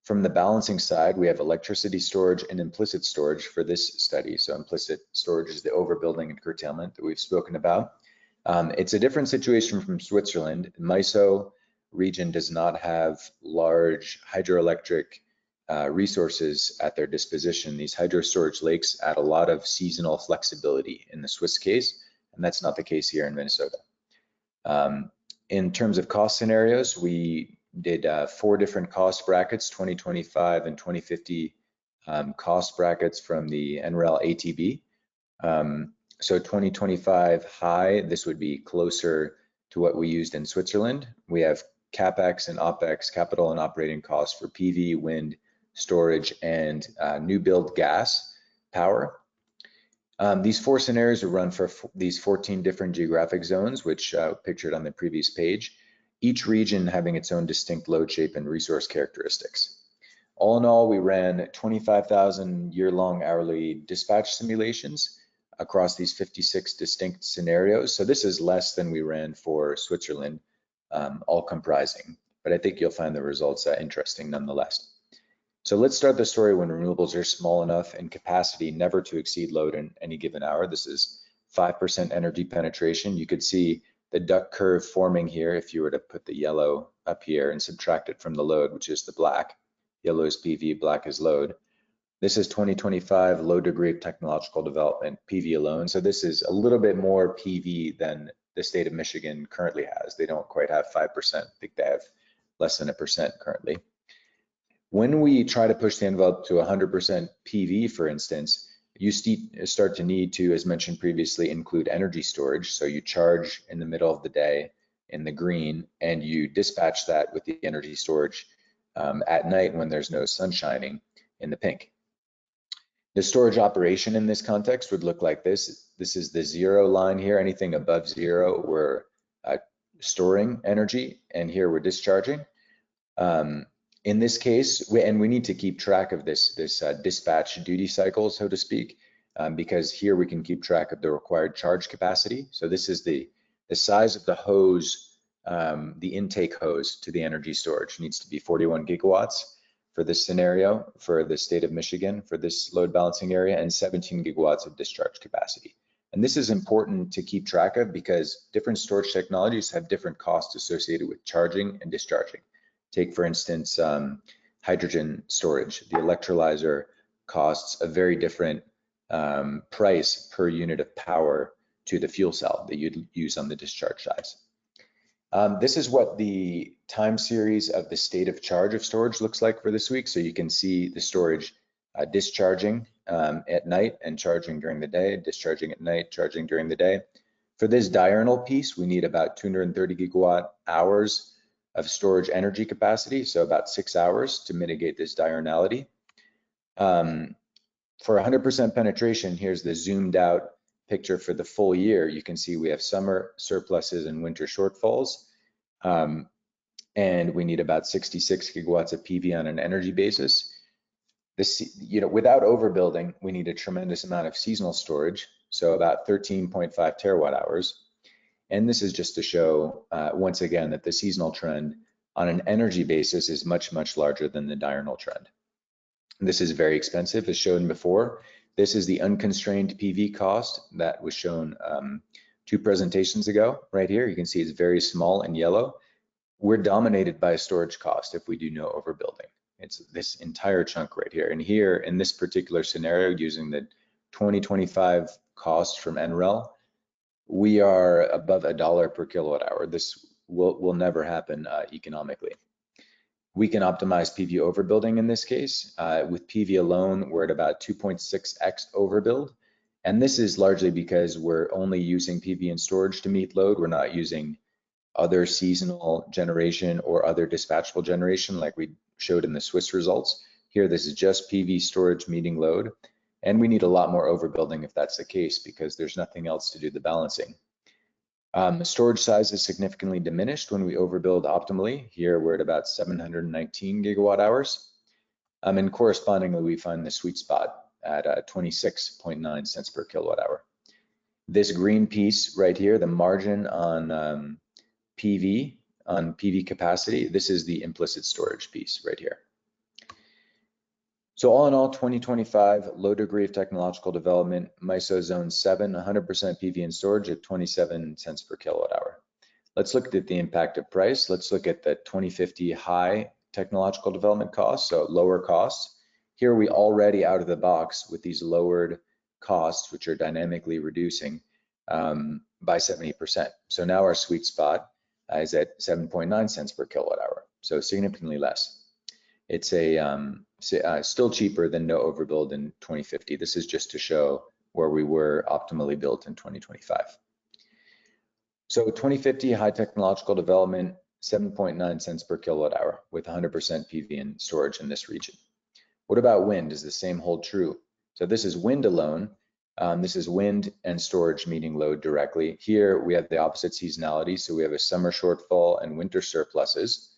From the balancing side, we have electricity storage and implicit storage for this study. So implicit storage is the overbuilding and curtailment that we've spoken about. It's a different situation from Switzerland. MISO region does not have large hydroelectric resources at their disposition. These hydro storage lakes add a lot of seasonal flexibility in the Swiss case, and that's not the case here in Minnesota. In terms of cost scenarios, we did 4 different cost brackets, 2025 and 2050 cost brackets from the NREL ATB. So 2025 high, this would be closer to what we used in Switzerland. We have CapEx and OpEx, capital and operating costs for PV, wind, storage, and new build gas power. These 4 scenarios are run for these 14 different geographic zones, which pictured on the previous page, each region having its own distinct load shape and resource characteristics. All in all, we ran 25,000 year-long hourly dispatch simulations across these 56 distinct scenarios. So this is less than we ran for Switzerland, all comprising, but I think you'll find the results interesting nonetheless. So let's start the story when renewables are small enough and capacity never to exceed load in any given hour. This is 5% energy penetration. You could see the duck curve forming here if you were to put the yellow up here and subtract it from the load, which is the black. Yellow is PV, black is load. This is 2025 low degree of technological development, PV alone. So this is a little bit more PV than the state of Michigan currently has. They don't quite have 5%. I think they have less than 1% currently. When we try to push the envelope to 100% PV, for instance, you start to need to, as mentioned previously, include energy storage. So you charge in the middle of the day in the green, and you dispatch that with the energy storage at night when there's no sun shining in the pink. The storage operation in this context would look like this. This is the 0 line here. Anything above 0, we're storing energy, and here we're discharging. In this case, we need to keep track of this dispatch duty cycle, so to speak, because here we can keep track of the required charge capacity. So this is the size of the hose, the intake hose to the energy storage needs to be 41 gigawatts for this scenario, for the state of Michigan, for this load balancing area, and 17 gigawatts of discharge capacity. And this is important to keep track of because different storage technologies have different costs associated with charging and discharging. Take, for instance, hydrogen storage. The electrolyzer costs a very different price per unit of power to the fuel cell that you'd use on the discharge size. This is what the time series of the state of charge of storage looks like for this week. So you can see the storage discharging at night and charging during the day, discharging at night, charging during the day. For this diurnal piece, we need about 230 gigawatt hours of storage energy capacity, so about 6 hours to mitigate this diurnality. For 100% penetration, here's the zoomed out picture for the full year. You can see we have summer surpluses and winter shortfalls. And we need about 66 gigawatts of PV on an energy basis. This, without overbuilding, we need a tremendous amount of seasonal storage, so about 13.5 terawatt hours. And this is just to show, once again, that the seasonal trend on an energy basis is much, much larger than the diurnal trend. This is very expensive, as shown before. This is the unconstrained PV cost that was shown 2 presentations ago. Right here, you can see it's very small and yellow. We're dominated by storage cost if we do no overbuilding. It's this entire chunk right here. And here, in this particular scenario, using the 2025 cost from NREL, we are above $1 per kilowatt hour. This will never happen economically. We can optimize PV overbuilding in this case. With PV alone, we're at about 2.6x overbuild. And this is largely because we're only using PV and storage to meet load. We're not using other seasonal generation or other dispatchable generation like we showed in the Swiss results. Here, this is just PV storage meeting load. And we need a lot more overbuilding if that's the case, because there's nothing else to do the balancing. Storage size is significantly diminished when we overbuild optimally. Here we're at about 719 gigawatt hours. And correspondingly, we find the sweet spot at 26.9 cents per kilowatt hour. This green piece right here, the margin on PV capacity, this is the implicit storage piece right here. So all in all, 2025, low degree of technological development, MISO Zone 7, 100% PV and storage at 27 cents per kilowatt hour. Let's look at the impact of price. Let's look at the 2050 high technological development costs, so lower costs. Here we already out of the box with these lowered costs, which are dynamically reducing by 70%. So now our sweet spot is at 7.9 cents per kilowatt hour, so significantly less. It's still cheaper than no overbuild in 2050. This is just to show where we were optimally built in 2025. So 2050 high technological development, 7.9 cents per kilowatt hour with 100% PV and storage in this region. What about wind? Does the same hold true? So this is wind alone. This is wind and storage meeting load directly. Here we have the opposite seasonality. So we have a summer shortfall and winter surpluses.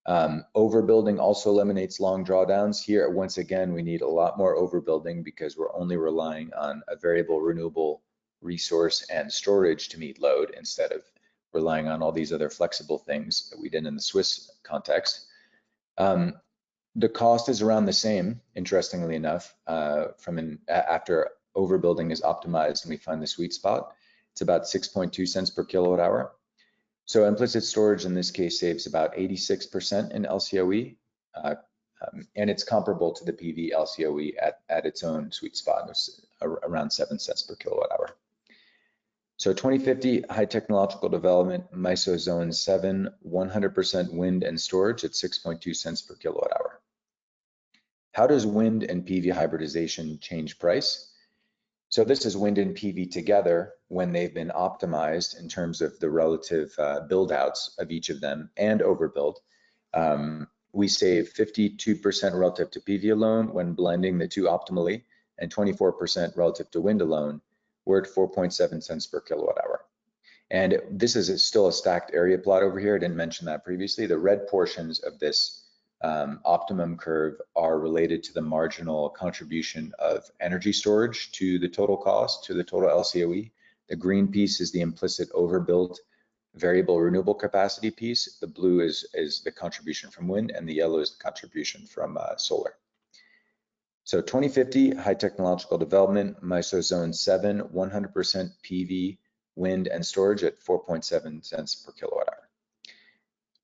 Overbuilding also eliminates long drawdowns. Here, once again, we need a lot more overbuilding because we're only relying on a variable renewable resource and storage to meet load instead of relying on all these other flexible things that we did in the Swiss context. The cost is around the same, interestingly enough, after overbuilding is optimized and we find the sweet spot. It's about 6.2 cents per kilowatt hour. So implicit storage in this case saves about 86% in LCOE, and it's comparable to the PV LCOE at its own sweet spot, around 7 cents per kilowatt hour. So 2050 high technological development, MISO Zone 7, 100% wind and storage at 6.2 cents per kilowatt hour. How does wind and PV hybridization change price? So this is wind and PV together when they've been optimized in terms of the relative build outs of each of them and overbuild. We save 52% relative to PV alone when blending the two optimally and 24% relative to wind alone. We're at 4.7 cents per kilowatt hour. And this is still a stacked area plot over here. I didn't mention that previously. The red portions of this optimum curve are related to the marginal contribution of energy storage to the total cost, to the total LCOE. The green piece is the implicit overbuilt variable renewable capacity piece. The blue is the contribution from wind, and the yellow is the contribution from solar. So 2050 high technological development, MISO Zone 7, 100% PV, wind, and storage at 4.7 cents per kilowatt hour.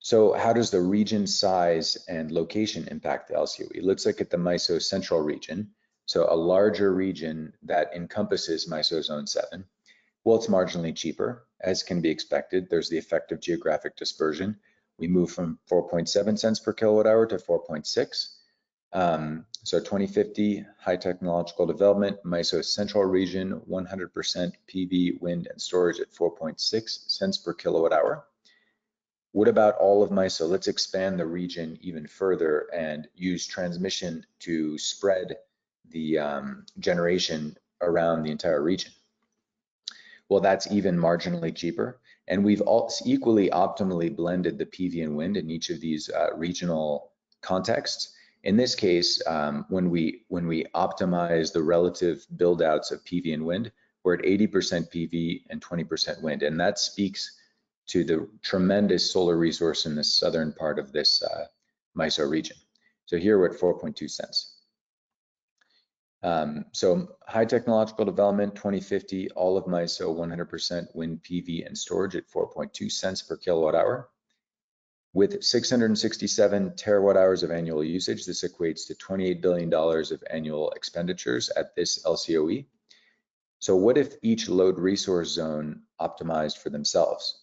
So how does the region size and location impact the LCOE? Let's look at the MISO central region. So a larger region that encompasses MISO Zone 7. Well, it's marginally cheaper, as can be expected. There's the effect of geographic dispersion. We move from 4.7 cents per kilowatt hour to 4.6. So 2050, high technological development, MISO central region, 100% PV, wind, and storage at 4.6 cents per kilowatt hour. What about all of MISO? Let's expand the region even further and use transmission to spread the generation around the entire region. Well, that's even marginally cheaper. And we've also equally optimally blended the PV and wind in each of these regional contexts. In this case, when we optimize the relative build outs of PV and wind, we're at 80% PV and 20% wind. And that speaks to the tremendous solar resource in the southern part of this MISO region. So here we're at 4.2 cents. So high technological development, 2050, all of MISO, 100% wind, PV, and storage at 4.2 cents per kilowatt hour. With 667 terawatt hours of annual usage, this equates to $28 billion of annual expenditures at this LCOE. So what if each load resource zone optimized for themselves?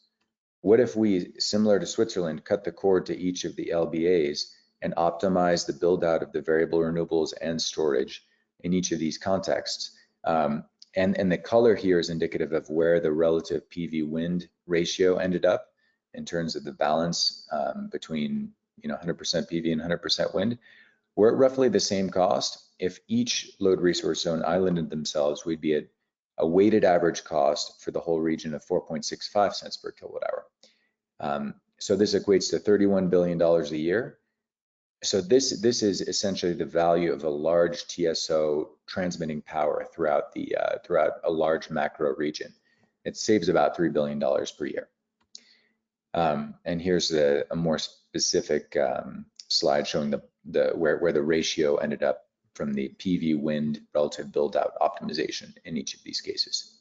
What if we, similar to Switzerland, cut the cord to each of the LBAs and optimize the build out of the variable renewables and storage in each of these contexts? And the color here is indicative of where the relative PV wind ratio ended up in terms of the balance between 100% PV and 100% wind. We're at roughly the same cost. If each load resource zone islanded themselves, we'd be at a weighted average cost for the whole region of 4.65 cents per kilowatt hour. So this equates to $31 billion a year. So this is essentially the value of a large TSO transmitting power throughout a large macro region. It saves about $3 billion per year. And here's a more specific slide showing where the ratio ended up from the PV wind relative build out optimization in each of these cases.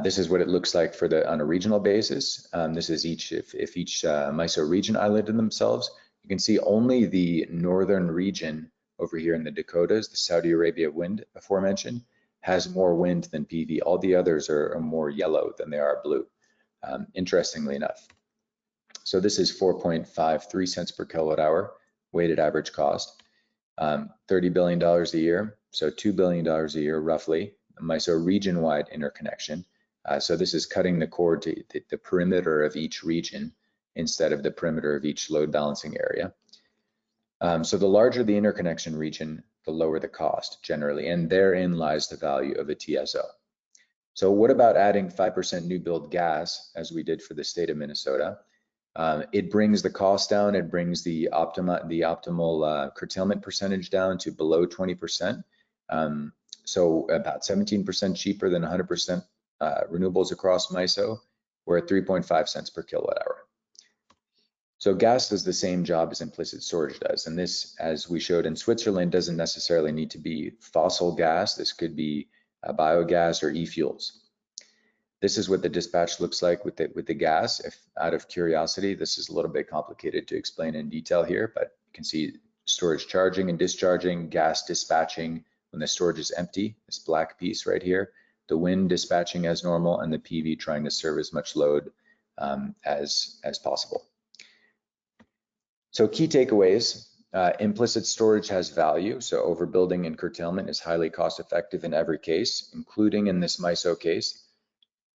This is what it looks like on a regional basis. This is if each MISO region islanded themselves. You can see only the northern region over here in the Dakotas, the Saudi Arabia wind aforementioned, has more wind than PV. All the others are more yellow than they are blue, interestingly enough. So this is 4.53 cents per kilowatt hour, weighted average cost, $30 billion a year, so $2 billion a year roughly, MISO region-wide interconnection. So this is cutting the cord to the perimeter of each region instead of the perimeter of each load balancing area. So the larger the interconnection region, the lower the cost generally, and therein lies the value of a TSO. So what about adding 5% new build gas, as we did for the state of Minnesota? It brings the cost down, it brings the optimal curtailment percentage down to below 20%. So about 17% cheaper than 100% renewables across MISO. We're at 3.5 cents per kilowatt hour. So gas does the same job as implicit storage does. And this, as we showed in Switzerland, doesn't necessarily need to be fossil gas. This could be biogas or e-fuels. This is what the dispatch looks like with the gas. If out of curiosity, this is a little bit complicated to explain in detail here, but you can see storage charging and discharging, gas dispatching when the storage is empty, this black piece right here, the wind dispatching as normal, and the PV trying to serve as much load as possible. So key takeaways, implicit storage has value. So overbuilding and curtailment is highly cost effective in every case, including in this MISO case.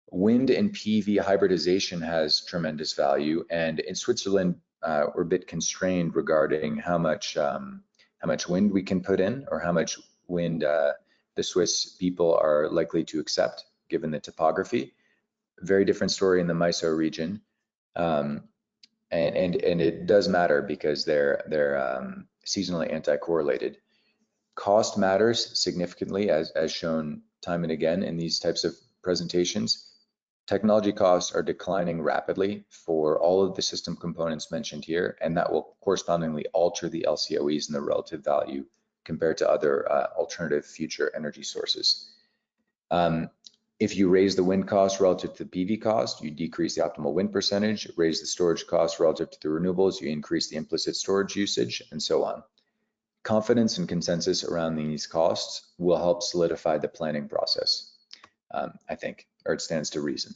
Wind and PV hybridization has tremendous value, and in Switzerland, we're a bit constrained regarding how much wind we can put in, or how much wind the Swiss people are likely to accept, given the topography. Very different story in the MISO region, and it does matter because they're seasonally anti-correlated. Cost matters significantly, as shown time and again in these types of presentations. Technology costs are declining rapidly for all of the system components mentioned here, and that will correspondingly alter the LCOEs and the relative value compared to other alternative future energy sources. If you raise the wind cost relative to the PV cost, you decrease the optimal wind percentage. Raise the storage cost relative to the renewables, you increase the implicit storage usage, and so on. Confidence and consensus around these costs will help solidify the planning process. I think, or it stands to reason.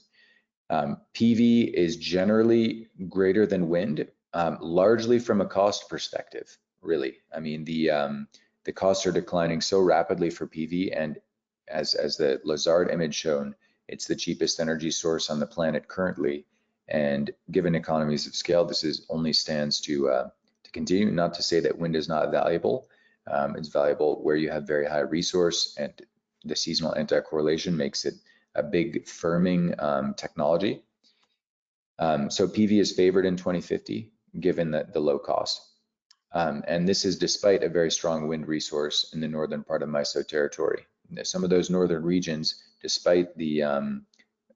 PV is generally greater than wind, largely from a cost perspective, really. I mean, the costs are declining so rapidly for PV, and as the Lazard image shown, it's the cheapest energy source on the planet currently. And given economies of scale, this only stands to continue. Not to say that wind is not valuable. It's valuable where you have very high resource, and the seasonal anti-correlation makes it a big firming technology. So PV is favored in 2050, given the low cost. And this is despite a very strong wind resource in the northern part of MISO territory. Some of those northern regions, despite the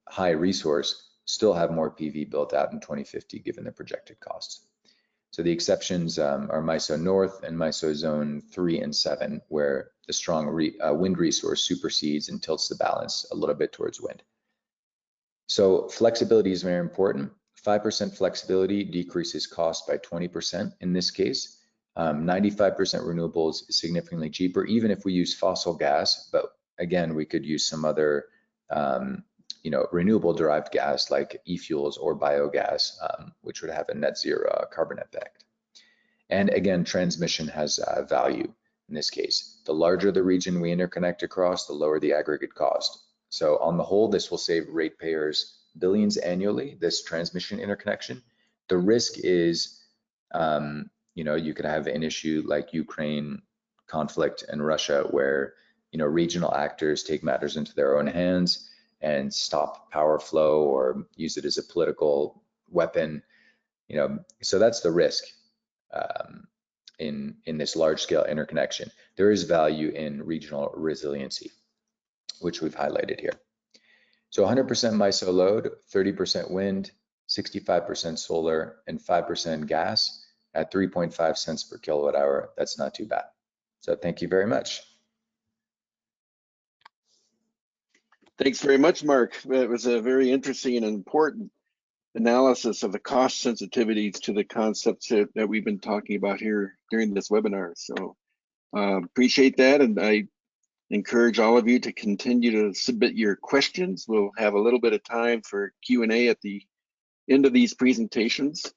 high resource, still have more PV built out in 2050, given the projected costs. So the exceptions are MISO North and MISO Zone 3 and 7, where the strong wind resource supersedes and tilts the balance a little bit towards wind. So flexibility is very important. 5% flexibility decreases cost by 20% in this case. 95% renewables is significantly cheaper, even if we use fossil gas. But again, we could use some other renewable derived gas like e-fuels or biogas, which would have a net zero carbon effect. And again, transmission has value in this case. The larger the region we interconnect across, the lower the aggregate cost. So on the whole, this will save ratepayers billions annually, this transmission interconnection. The risk is, you could have an issue like Ukraine conflict and Russia, where, regional actors take matters into their own hands and stop power flow or use it as a political weapon. So that's the risk in this large scale interconnection. There is value in regional resiliency, which we've highlighted here. So 100% MISO load, 30% wind, 65% solar, and 5% gas at 3.5 cents per kilowatt hour. That's not too bad. So thank you very much. Thanks very much, Mark. It was a very interesting and important analysis of the cost sensitivities to the concepts that we've been talking about here during this webinar. So appreciate that, and I encourage all of you to continue to submit your questions. We'll have a little bit of time for Q&A at the end of these presentations.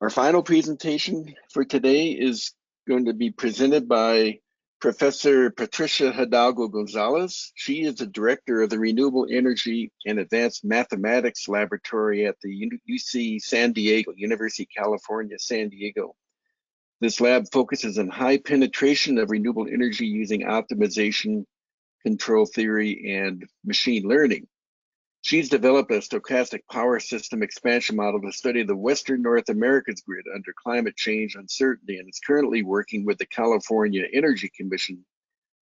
Our final presentation for today is going to be presented by Professor Patricia Hidalgo Gonzalez. She is the director of the Renewable Energy and Advanced Mathematics Laboratory at the UC San Diego, University of California, San Diego. This lab focuses on high penetration of renewable energy using optimization, control theory, and machine learning. She's developed a stochastic power system expansion model to study the Western North America's grid under climate change uncertainty, and is currently working with the California Energy Commission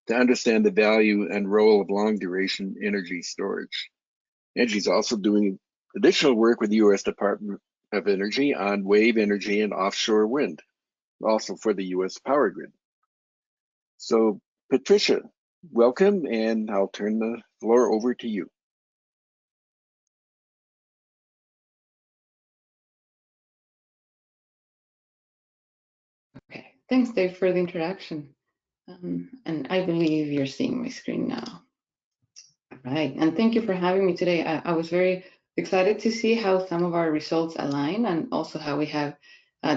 to understand the value and role of long duration energy storage. And she's also doing additional work with the U.S. Department of Energy on wave energy and offshore wind, also for the U.S. power grid. So Patricia, welcome, and I'll turn the floor over to you. Okay, thanks Dave for the introduction. And I believe you're seeing my screen now. All right, and thank you for having me today. I was very excited to see how some of our results align, and also how we have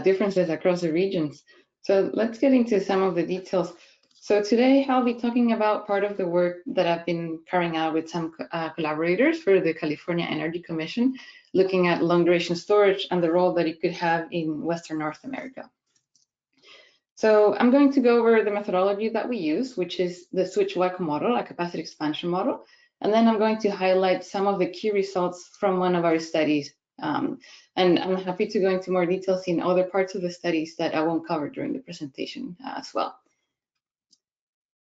differences across the regions. So let's get into some of the details. So today I'll be talking about part of the work that I've been carrying out with some collaborators for the California Energy Commission, looking at long duration storage and the role that it could have in Western North America. So I'm going to go over the methodology that we use, which is the switch-WEC model, a capacity expansion model. And then I'm going to highlight some of the key results from one of our studies. And I'm happy to go into more details in other parts of the studies that I won't cover during the presentation as well.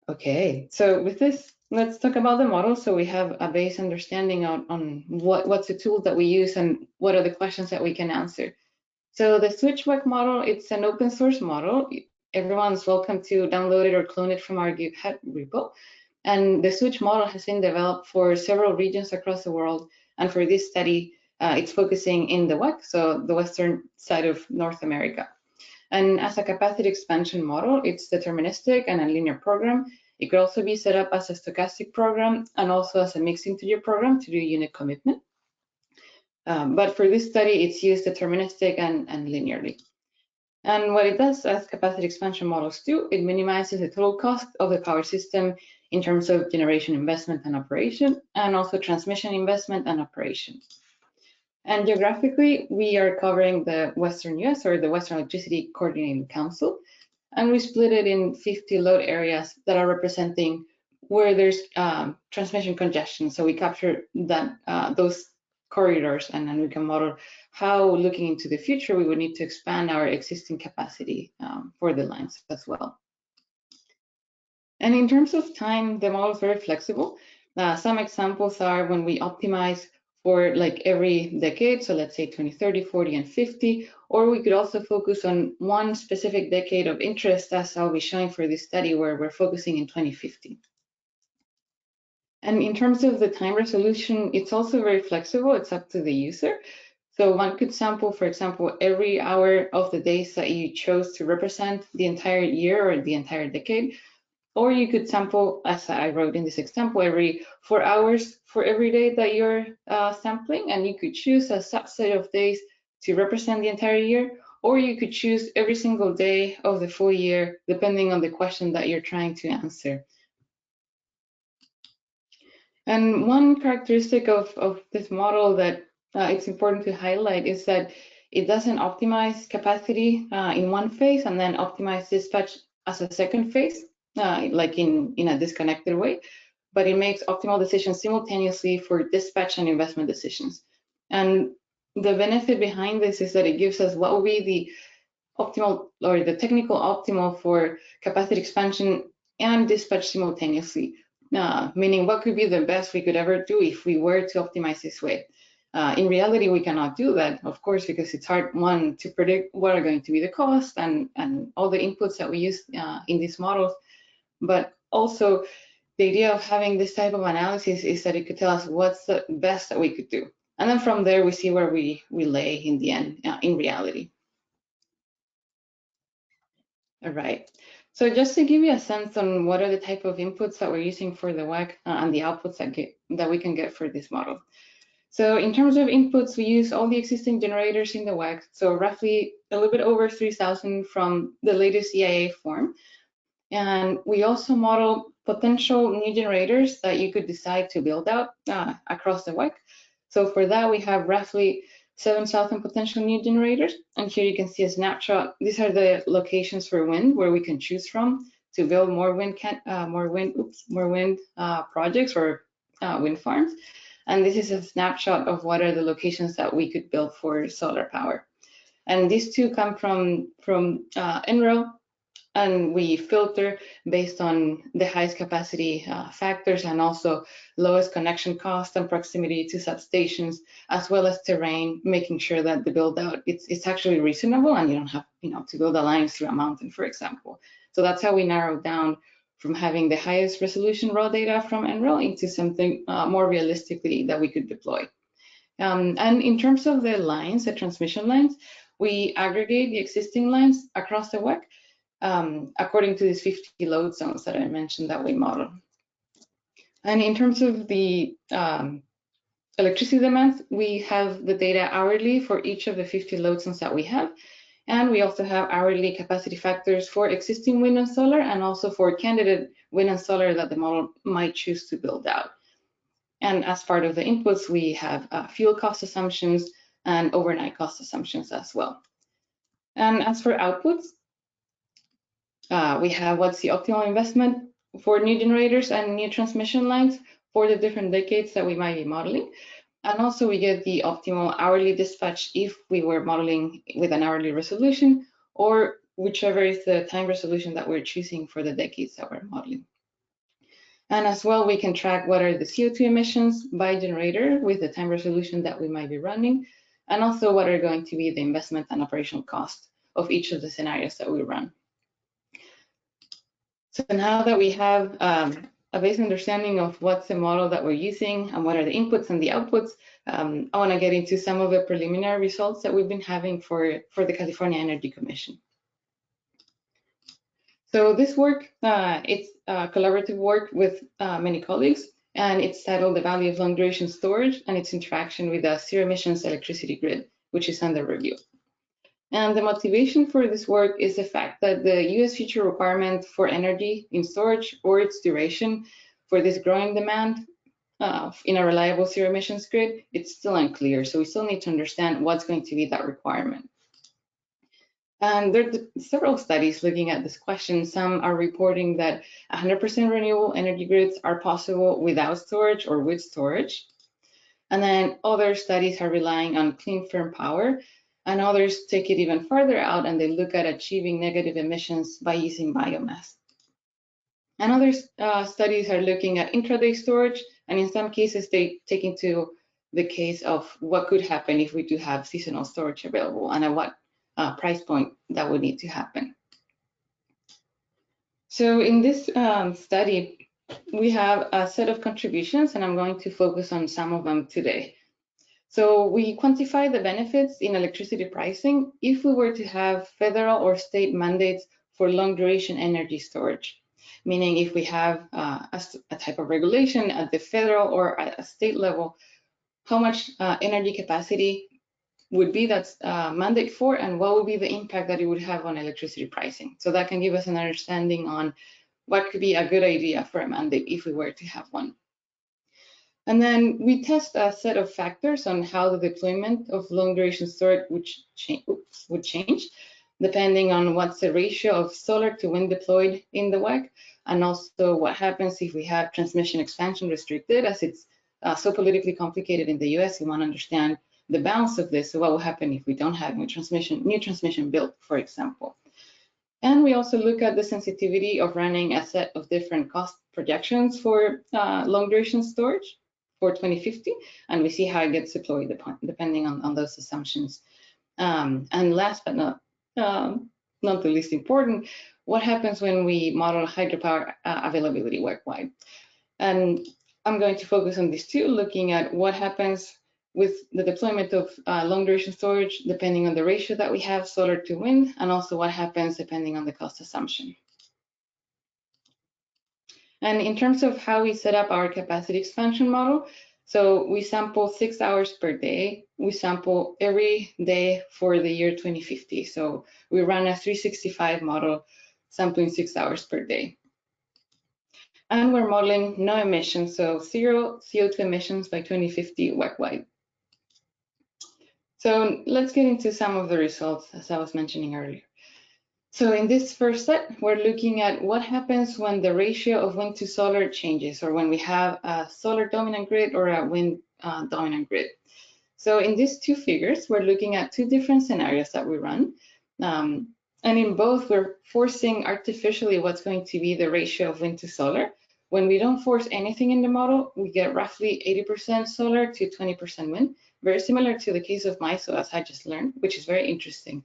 Okay, so with this, let's talk about the model. So we have a base understanding on what's the tools that we use and what are the questions that we can answer. So the switch-WEC model, it's an open source model. Everyone's welcome to download it or clone it from our GitHub repo. And the switch model has been developed for several regions across the world. And for this study, it's focusing in the WEC, so the western side of North America. And as a capacity expansion model, it's deterministic and a linear program. It could also be set up as a stochastic program and also as a mixed integer program to do unit commitment. But for this study, it's used deterministic and linearly. And what it does, as capacity expansion models do, it minimizes the total cost of the power system in terms of generation investment and operation, and also transmission investment and operation. And geographically, we are covering the Western US, or the Western Electricity Coordinating Council, and we split it in 50 load areas that are representing where there's transmission congestion. So we capture that those corridors, and then we can model how, looking into the future, we would need to expand our existing capacity for the lines as well. And in terms of time, the model is very flexible. Some examples are when we optimize for like every decade, so let's say 2030, 40, and 50, or we could also focus on one specific decade of interest, as I'll be showing for this study, where we're focusing in 2050. And in terms of the time resolution, it's also very flexible. It's up to the user. So one could sample, for example, every hour of the days that you chose to represent the entire year or the entire decade. Or you could sample, as I wrote in this example, every 4 hours for every day that you're sampling, and you could choose a subset of days to represent the entire year, or you could choose every single day of the full year, depending on the question that you're trying to answer. And one characteristic of this model that it's important to highlight is that it doesn't optimize capacity in one phase and then optimize dispatch as a second phase, like in a disconnected way, but it makes optimal decisions simultaneously for dispatch and investment decisions. And the benefit behind this is that it gives us what will be the optimal, or the technical optimal, for capacity expansion and dispatch simultaneously. Meaning what could be the best we could ever do if we were to optimize this way. In reality, we cannot do that, of course, because it's hard, one, to predict what are going to be the costs and all the inputs that we use in these models. But also, the idea of having this type of analysis is that it could tell us what's the best that we could do. And then from there, we see where we lay in the end, in reality. All right. So just to give you a sense on what are the type of inputs that we're using for the WAC and the outputs that we can get for this model. So in terms of inputs, we use all the existing generators in the WAC. So roughly a little bit over 3,000 from the latest IEA form. And we also model potential new generators that you could decide to build out across the WAC. So for that, we have roughly 7,000 potential new generators. And here you can see a snapshot. These are the locations for wind where we can choose from to build more wind projects or wind farms. And this is a snapshot of what are the locations that we could build for solar power. And these two come from NREL, and we filter based on the highest capacity factors and also lowest connection cost and proximity to substations, as well as terrain, making sure that the build out it's actually reasonable and you don't have to build a line through a mountain, for example. So that's how we narrow down from having the highest resolution raw data from NREL into something more realistically that we could deploy. And in terms of the lines, the transmission lines, we aggregate the existing lines across the WAC according to these 50 load zones that I mentioned that we model. And in terms of the electricity demand, we have the data hourly for each of the 50 load zones that we have. And we also have hourly capacity factors for existing wind and solar, and also for candidate wind and solar that the model might choose to build out. And as part of the inputs, we have fuel cost assumptions and overnight cost assumptions as well. And as for outputs, we have what's the optimal investment for new generators and new transmission lines for the different decades that we might be modeling. And also we get the optimal hourly dispatch if we were modeling with an hourly resolution, or whichever is the time resolution that we're choosing for the decades that we're modeling. And as well, we can track what are the CO2 emissions by generator with the time resolution that we might be running, and also what are going to be the investment and operational cost of each of the scenarios that we run. So now that we have a basic understanding of what's the model that we're using and what are the inputs and the outputs, I want to get into some of the preliminary results that we've been having for the California Energy Commission. So this work, it's collaborative work with many colleagues, and it's titled The Value of Long Duration Storage and its Interaction with a Zero Emissions Electricity Grid, which is under review. And the motivation for this work is the fact that the US future requirement for energy in storage or its duration for this growing demand in a reliable zero emissions grid, it's still unclear. So we still need to understand what's going to be that requirement. And there are several studies looking at this question. Some are reporting that 100% renewable energy grids are possible without storage or with storage. And then other studies are relying on clean firm power, and others take it even further out and they look at achieving negative emissions by using biomass. And other studies are looking at intraday storage, and in some cases they take into the case of what could happen if we do have seasonal storage available and at what price point that would need to happen. So in this study, we have a set of contributions, and I'm going to focus on some of them today. So we quantify the benefits in electricity pricing if we were to have federal or state mandates for long duration energy storage, meaning if we have a type of regulation at the federal or at a state level, how much energy capacity would be that mandate for, and what would be the impact that it would have on electricity pricing. So that can give us an understanding on what could be a good idea for a mandate if we were to have one. And then we test a set of factors on how the deployment of long duration storage would change, depending on what's the ratio of solar to wind deployed in the WEC, and also what happens if we have transmission expansion restricted, as it's so politically complicated in the US. We want to understand the balance of this. So what will happen if we don't have new transmission built, for example. And we also look at the sensitivity of running a set of different cost projections for long duration storage for 2050, and we see how it gets deployed depending on those assumptions. And last but not the least important, what happens when we model hydropower availability worldwide? And I'm going to focus on these two, looking at what happens with the deployment of long duration storage, depending on the ratio that we have, solar to wind, and also what happens depending on the cost assumption. And in terms of how we set up our capacity expansion model, so we sample 6 hours per day. We sample every day for the year 2050. So we run a 365 model, sampling 6 hours per day. And we're modeling no emissions, so 0 CO2 emissions by 2050 WEC-wide. So let's get into some of the results, as I was mentioning earlier. So in this first set, we're looking at what happens when the ratio of wind to solar changes, or when we have a solar dominant grid or a wind dominant grid. So in these two figures, we're looking at two different scenarios that we run. And in both, we're forcing artificially what's going to be the ratio of wind to solar. When we don't force anything in the model, we get roughly 80% solar to 20% wind, very similar to the case of MISO, as I just learned, which is very interesting.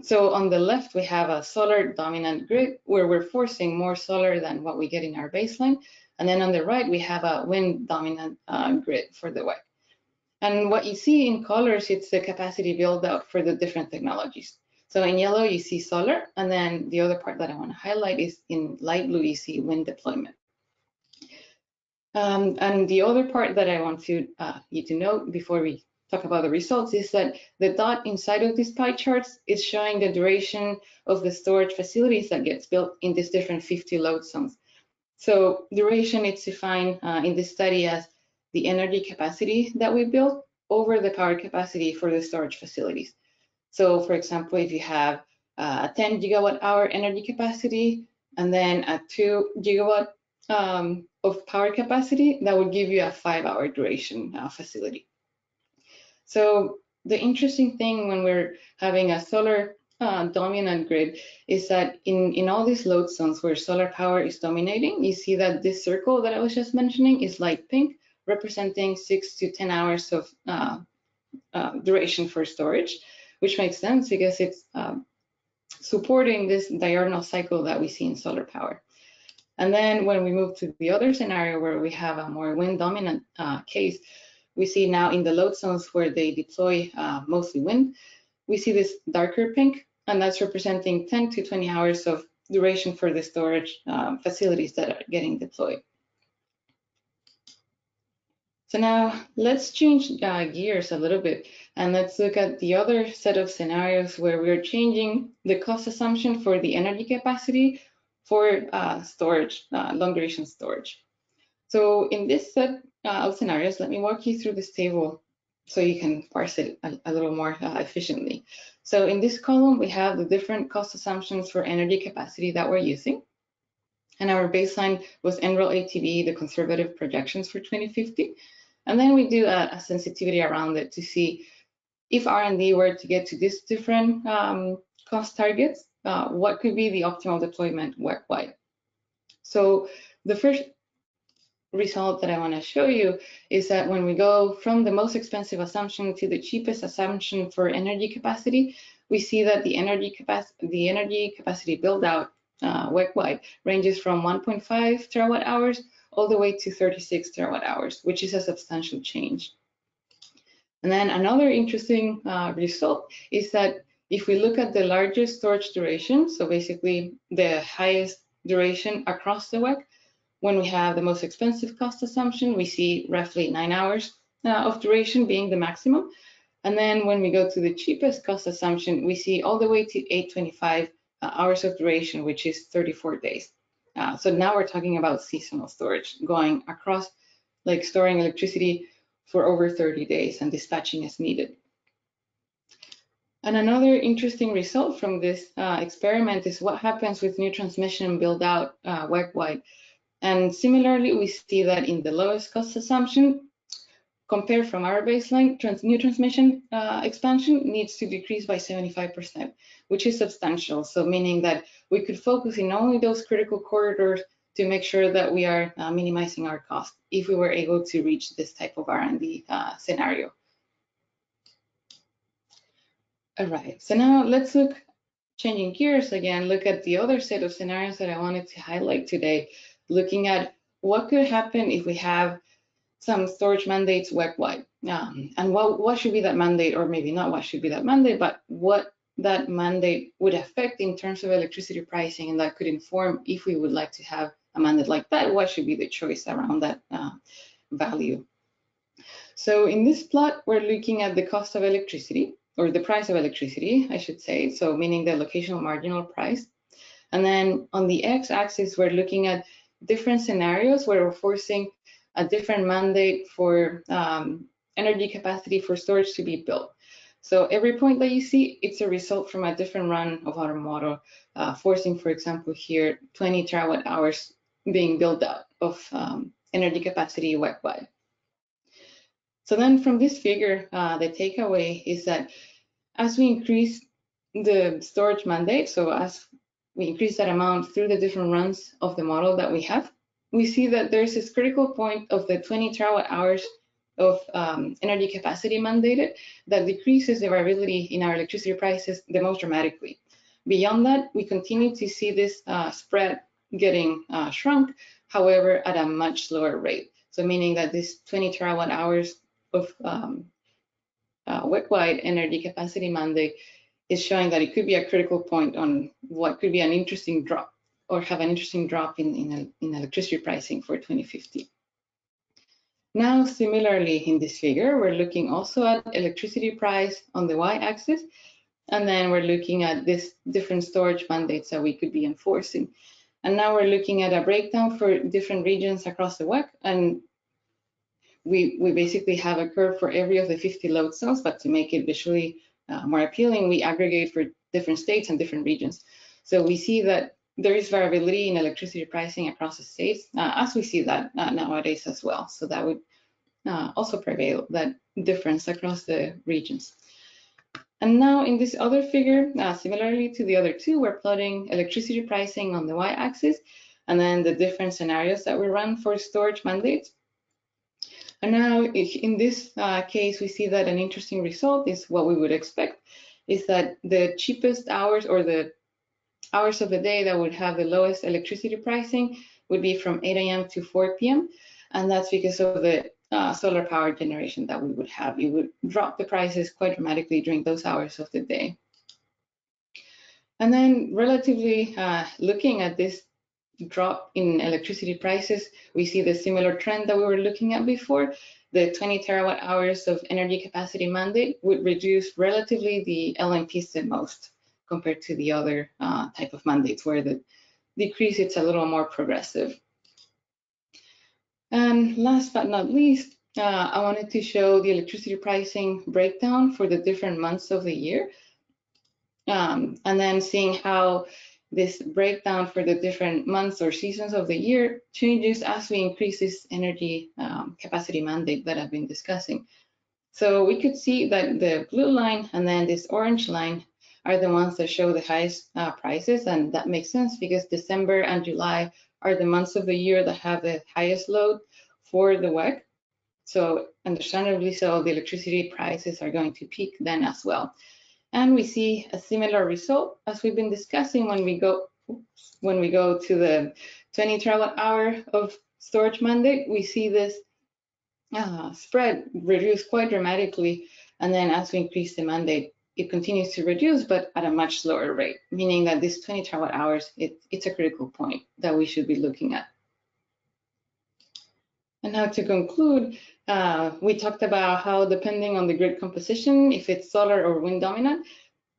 So on the left, we have a solar dominant grid where we're forcing more solar than what we get in our baseline. And then on the right, we have a wind dominant grid for the WEC. And what you see in colors, it's the capacity build out for the different technologies. So in yellow, you see solar. And then the other part that I want to highlight is in light blue, you see wind deployment. And the other part that I want you to know before we talk about the results is that the dot inside of these pie charts is showing the duration of the storage facilities that gets built in these different 50 load zones. So duration is defined in this study as the energy capacity that we built over the power capacity for the storage facilities. So for example, if you have a 10 gigawatt hour energy capacity and then a 2 gigawatt of power capacity, that would give you a 5-hour duration facility. So the interesting thing when we're having a solar dominant grid is that in all these load zones where solar power is dominating, you see that this circle that I was just mentioning is light pink, representing 6 to 10 hours of duration for storage, which makes sense because it's supporting this diurnal cycle that we see in solar power. And then when we move to the other scenario where we have a more wind dominant case, we see now in the load zones where they deploy mostly wind, we see this darker pink, and that's representing 10 to 20 hours of duration for the storage facilities that are getting deployed. So now let's change gears a little bit and let's look at the other set of scenarios where we're changing the cost assumption for the energy capacity for storage, long duration storage. So in this set of scenarios, let me walk you through this table so you can parse it a little more efficiently. So in this column, we have the different cost assumptions for energy capacity that we're using. And our baseline was NREL ATB, the conservative projections for 2050. And then we do a sensitivity around it to see if R&D were to get to these different cost targets, what could be the optimal deployment WEC-wide. So the first result that I want to show you is that when we go from the most expensive assumption to the cheapest assumption for energy capacity, we see that the energy capacity build out WEC-wide ranges from 1.5 terawatt hours all the way to 36 terawatt hours, which is a substantial change. And then another interesting result is that if we look at the largest storage duration, so basically the highest duration across the WEC, when we have the most expensive cost assumption, we see roughly 9 hours of duration being the maximum. And then when we go to the cheapest cost assumption, we see all the way to 825 hours of duration, which is 34 days. So now we're talking about seasonal storage, going across, like storing electricity for over 30 days and dispatching as needed. And another interesting result from this experiment is what happens with new transmission build out WEC-wide. And similarly, we see that in the lowest cost assumption, compared from our baseline, new transmission expansion needs to decrease by 75%, which is substantial. So meaning that we could focus in only those critical corridors to make sure that we are minimizing our cost if we were able to reach this type of R&D scenario. All right, so now let's look, changing gears again, look at the other set of scenarios that I wanted to highlight today, looking at what could happen if we have some storage mandates WEC-wide. And what should be that mandate, or maybe not what should be that mandate, but what that mandate would affect in terms of electricity pricing, and that could inform if we would like to have a mandate like that, what should be the choice around that value. So in this plot, we're looking at the cost of electricity, or the price of electricity, I should say, so meaning the locational marginal price. And then on the x-axis, we're looking at different scenarios where we're forcing a different mandate for energy capacity for storage to be built. So every point that you see, it's a result from a different run of our model, forcing, for example, here, 20 terawatt hours being built out of energy capacity WEC-wide. So then from this figure, the takeaway is that as we increase the storage mandate, so as we increase that amount through the different runs of the model that we have, we see that there's this critical point of the 20 terawatt hours of energy capacity mandated that decreases the variability in our electricity prices the most dramatically. Beyond that, we continue to see this spread getting shrunk, however, at a much slower rate. So meaning that this 20 terawatt hours of WEC-wide energy capacity mandate is showing that it could be a critical point on what could be an interesting drop, or have an interesting drop in electricity pricing for 2050. Now, similarly in this figure, we're looking also at electricity price on the y-axis, and then we're looking at this different storage mandates that we could be enforcing. And now we're looking at a breakdown for different regions across the WEC, and we basically have a curve for every of the 50 load cells, but to make it visually more appealing, we aggregate for different states and different regions. So we see that there is variability in electricity pricing across the states, as we see that nowadays as well. So that would also prevail, that difference across the regions. And now in this other figure, similarly to the other two, we're plotting electricity pricing on the y-axis, and then the different scenarios that we run for storage mandates. And now in this case, we see that an interesting result is what we would expect, is that the cheapest hours, or the hours of the day that would have the lowest electricity pricing, would be from 8 a.m. to 4 p.m. And that's because of the solar power generation that we would have. You would drop the prices quite dramatically during those hours of the day. And then relatively looking at this drop in electricity prices, we see the similar trend that we were looking at before. The 20 terawatt hours of energy capacity mandate would reduce relatively the LMPs the most compared to the other type of mandates where the decrease it's a little more progressive. And last but not least, I wanted to show the electricity pricing breakdown for the different months of the year. And then seeing how this breakdown for the different months or seasons of the year changes as we increase this energy capacity mandate that I've been discussing. So we could see that the blue line and then this orange line are the ones that show the highest prices, and that makes sense because December and July are the months of the year that have the highest load for the WEC. So understandably so, the electricity prices are going to peak then as well. And we see a similar result as we've been discussing when we go to the 20 terawatt hour of storage mandate. We see this spread reduce quite dramatically, and then as we increase the mandate, it continues to reduce, but at a much slower rate, meaning that this 20 terawatt hours, it's a critical point that we should be looking at. And now to conclude, we talked about how depending on the grid composition, if it's solar or wind dominant,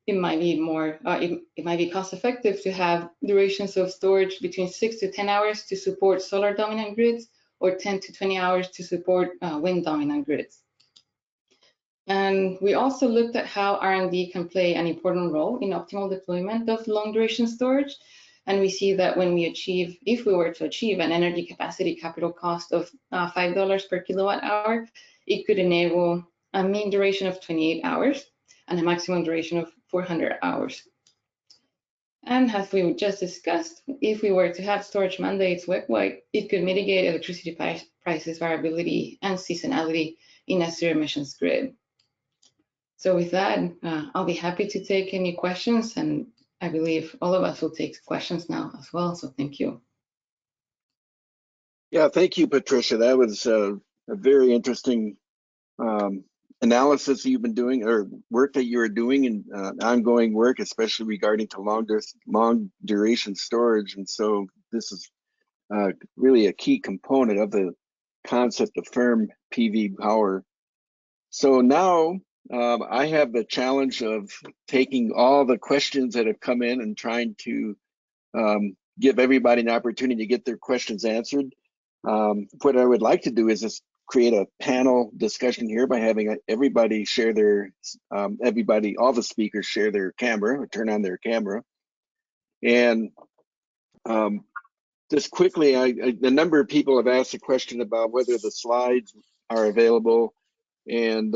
it might be more, it might be cost effective to have durations of storage between 6 to 10 hours to support solar dominant grids, or 10 to 20 hours to support wind dominant grids. And we also looked at how R&D can play an important role in optimal deployment of long duration storage. And we see that when we achieve, if we were to achieve an energy capacity capital cost of $5 per kilowatt hour, it could enable a mean duration of 28 hours and a maximum duration of 400 hours. And as we just discussed, if we were to have storage mandates WEC-wide, it could mitigate electricity prices variability and seasonality in a zero emissions grid. So with that, I'll be happy to take any questions, and I believe all of us will take questions now as well, so thank you. Yeah, thank you, Patricia. That was a very interesting analysis that you've been doing, or work that you're doing, and ongoing work, especially regarding to long duration storage. And so this is really a key component of the concept of firm PV power. So now I have the challenge of taking all the questions that have come in and trying to give everybody an opportunity to get their questions answered. What I would like to do is just create a panel discussion here by having everybody share their, all the speakers share their camera, or turn on their camera. And just quickly, a number of people have asked a question about whether the slides are available and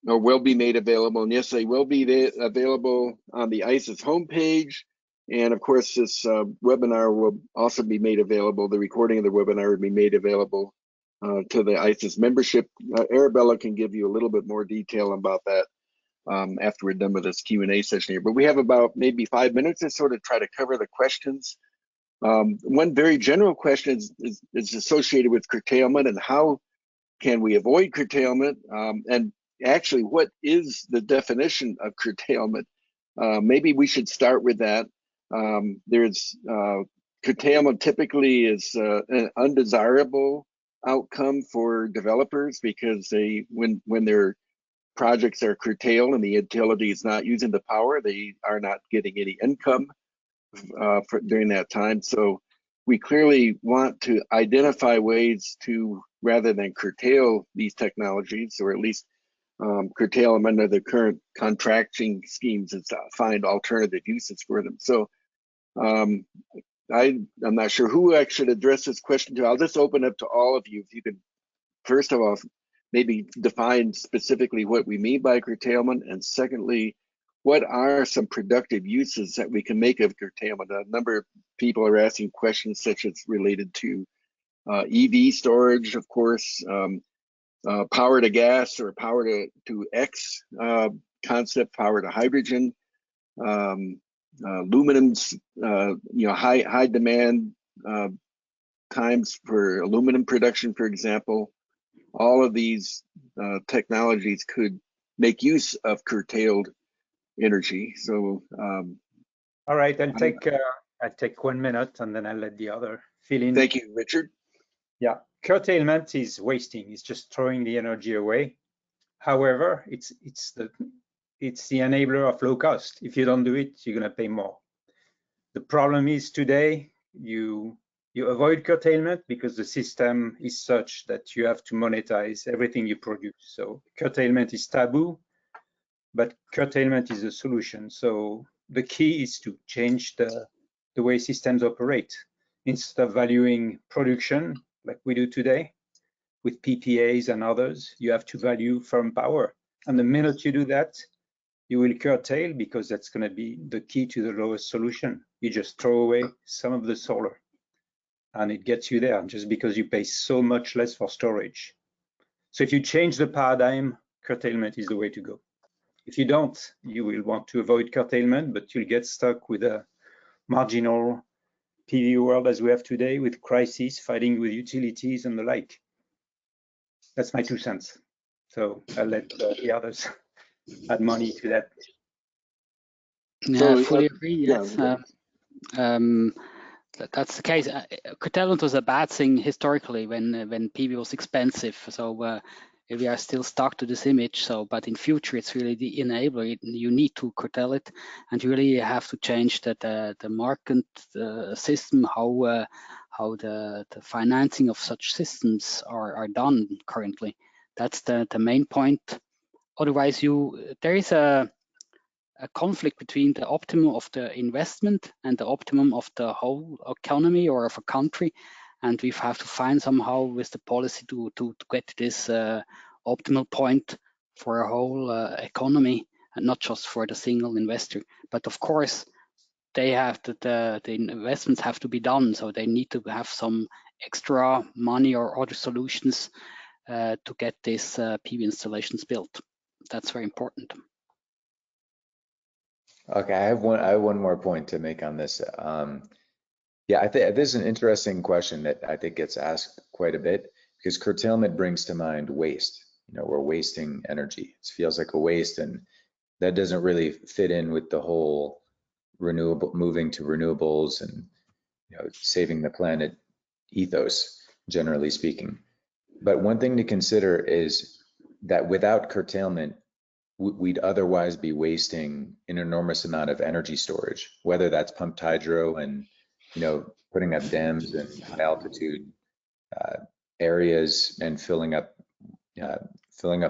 or will be made available. And yes, they will be available on the ICES homepage. And of course, this webinar will also be made available. The recording of the webinar will be made available to the ICES membership. Arabella can give you a little bit more detail about that after we're done with this Q&A session here. But we have about maybe 5 minutes to sort of try to cover the questions. One very general question is associated with curtailment and how can we avoid curtailment? And actually, what is the definition of curtailment? Maybe we should start with that. There's curtailment typically is an undesirable outcome for developers because when their projects are curtailed and the utility is not using the power, they are not getting any income during that time. So we clearly want to identify ways to, rather than curtail these technologies, or at least curtail them under the current contracting schemes, and find alternative uses for them. So I'm not sure who I should address this question to. I'll just open up to all of you. If you could, first of all, maybe define specifically what we mean by curtailment, and secondly, what are some productive uses that we can make of curtailment? A number of people are asking questions such as related to EV storage, of course, power to gas or power to X concept, power to hydrogen, aluminum's, high demand times for aluminum production, for example. All of these technologies could make use of curtailed energy. So all right, I'll take 1 minute and then I'll let the other fill in. Thank you, Richard. Yeah, curtailment is wasting. It's just throwing the energy away. However, it's the enabler of low cost. If you don't do it, you're going to pay more. The problem is today you avoid curtailment because the system is such that you have to monetize everything you produce. So curtailment is taboo, but curtailment is a solution. So the key is to change the way systems operate. Instead of valuing production like we do today with PPAs and others, you have to value firm power. And the minute you do that, you will curtail because that's going to be the key to the lowest solution. You just throw away some of the solar and it gets you there just because you pay so much less for storage. So if you change the paradigm, curtailment is the way to go. If you don't, you will want to avoid curtailment, but you'll get stuck with a marginal PV world as we have today with crises, fighting with utilities and the like. That's my 2 cents. So I'll let the others add money to that. Yeah, So, I fully agree. Yes. yeah. That's the case. Curtailment was a bad thing historically when PV was expensive. So we are still stuck to this image. So, but in future, it's really the enabler. You need to curtail it, and you really have to change the market system, how the financing of such systems are done currently. That's the main point. Otherwise, there is a conflict between the optimum of the investment and the optimum of the whole economy or of a country, and we have to find somehow with the policy to get this optimal point for a whole economy and not just for the single investor. But of course, they have the investments have to be done, so they need to have some extra money or other solutions to get these PV installations built. That's very important. Okay, I have one more point to make on this. Yeah, I think this is an interesting question that I think gets asked quite a bit because curtailment brings to mind waste. You know, we're wasting energy. It feels like a waste, and that doesn't really fit in with the whole moving to renewables and, you know, saving the planet ethos, generally speaking. But one thing to consider is that without curtailment, we'd otherwise be wasting an enormous amount of energy storage, whether that's pumped hydro and, you know, putting up dams in high altitude areas and filling up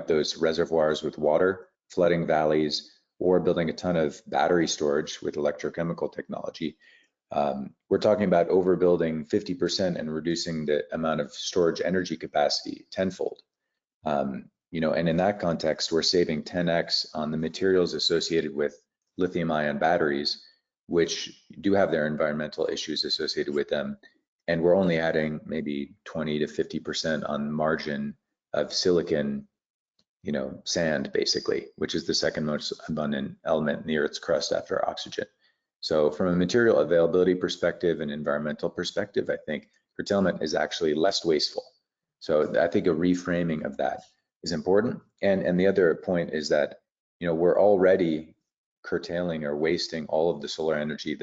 those reservoirs with water, flooding valleys, or building a ton of battery storage with electrochemical technology. We're talking about overbuilding 50% and reducing the amount of storage energy capacity tenfold. You know, and in that context, we're saving 10x on the materials associated with lithium-ion batteries, which do have their environmental issues associated with them. And we're only adding maybe 20 to 50% on margin of silicon, you know, sand, basically, which is the second most abundant element near its crust after oxygen. So from a material availability perspective and environmental perspective, I think curtailment is actually less wasteful. So I think a reframing of that is important. And the other point is that, you know, we're already curtailing or wasting all of the solar energy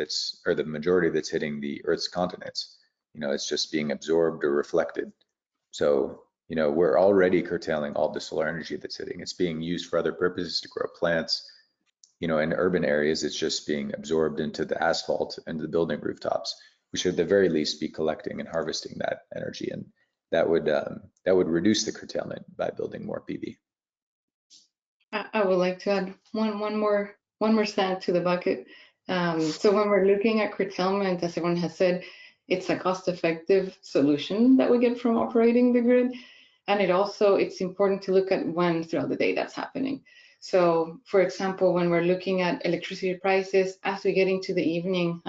or the majority that's hitting the Earth's continents. You know, it's just being absorbed or reflected. So, you know, we're already curtailing all the solar energy that's hitting. It's being used for other purposes to grow plants. You know, in urban areas, it's just being absorbed into the asphalt and the building rooftops. We should at the very least be collecting and harvesting that energy, and that would reduce the curtailment by building more PV. I would like to add one more cent to the bucket. So when we're looking at curtailment, as everyone has said, it's a cost-effective solution that we get from operating the grid, and it's important to look at when throughout the day that's happening. So, for example, when we're looking at electricity prices, as we get into the evening,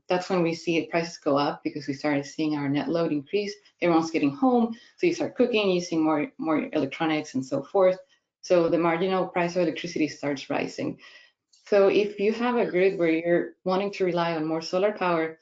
that's when we see prices go up because we started seeing our net load increase. Everyone's getting home, so you start cooking, using more electronics and so forth. So the marginal price of electricity starts rising. So if you have a grid where you're wanting to rely on more solar power,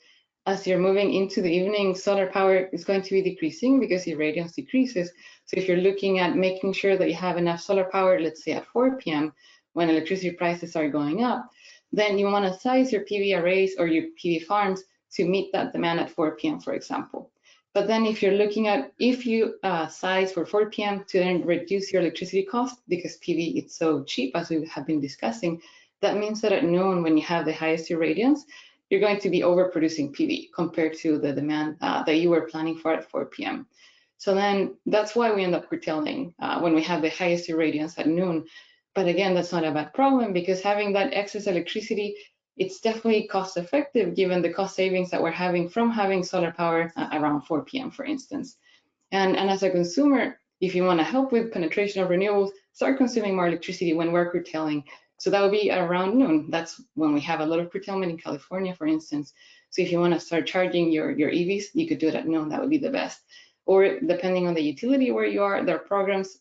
as you're moving into the evening, solar power is going to be decreasing because your radiance decreases. So if you're looking at making sure that you have enough solar power, let's say at 4 p.m., when electricity prices are going up, then you want to size your PV arrays or your PV farms to meet that demand at 4 p.m., for example. But then if you're looking at, if you size for 4 p.m. to then reduce your electricity cost, because PV is so cheap, as we have been discussing, that means that at noon, when you have the highest irradiance, you're going to be overproducing PV compared to the demand that you were planning for at 4 p.m. So then that's why we end up curtailing when we have the highest irradiance at noon. But again, that's not a bad problem, because having that excess electricity, it's definitely cost effective given the cost savings that we're having from having solar power around 4 p.m., for instance. And as a consumer, if you want to help with penetration of renewables, start consuming more electricity when we're curtailing. So that would be around noon. That's when we have a lot of curtailment in California, for instance. So if you want to start charging your EVs, you could do it at noon. That would be the best. Or depending on the utility where you are, there are programs